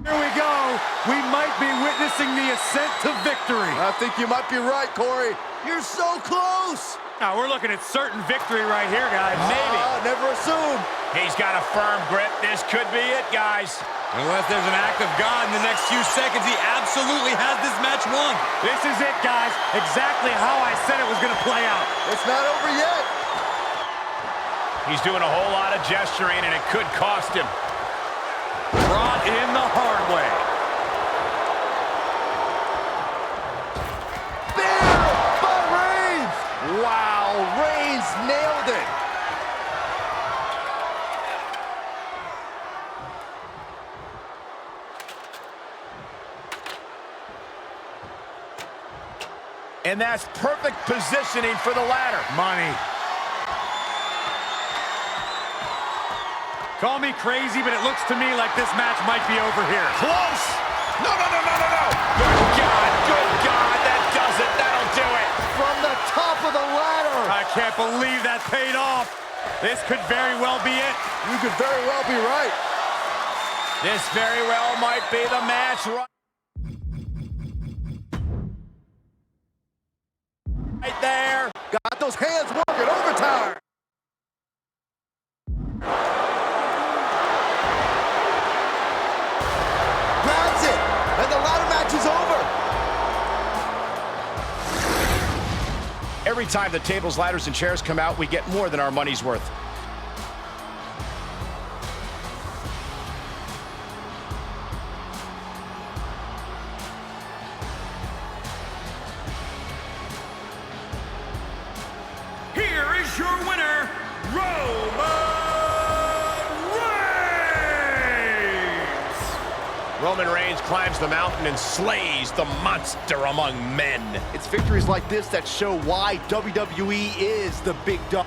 Here we go. We might be witnessing the ascent to victory. I think you might be right, Corey. You're so close. Now, we're looking at certain victory right here, guys. Maybe. Never assume. He's got a firm grip. This could be it, guys. Unless there's an act of God in the next few seconds, he absolutely has this match won. This is it, guys. Exactly how I said it was going to play out. It's not over yet. He's doing a whole lot of gesturing, and it could cost him. Brought in the hard way. There by Reigns. Wow, Reigns nailed it. And that's perfect positioning for the ladder. Money. Call me crazy, but it looks to me like this match might be over here. Close. No. Good God, that does it. That'll do it. From the top of the ladder. I can't believe that paid off. This could very well be it. You could very well be right. This very well might be the match right there. Got those hands working overtime. Grabs it, and the ladder match is over. Every time the tables, ladders, and chairs come out, we get more than our money's worth. Here is your winner, Roman Reigns climbs the mountain and slays the monster among men. It's victories like this that show why WWE is the big dog.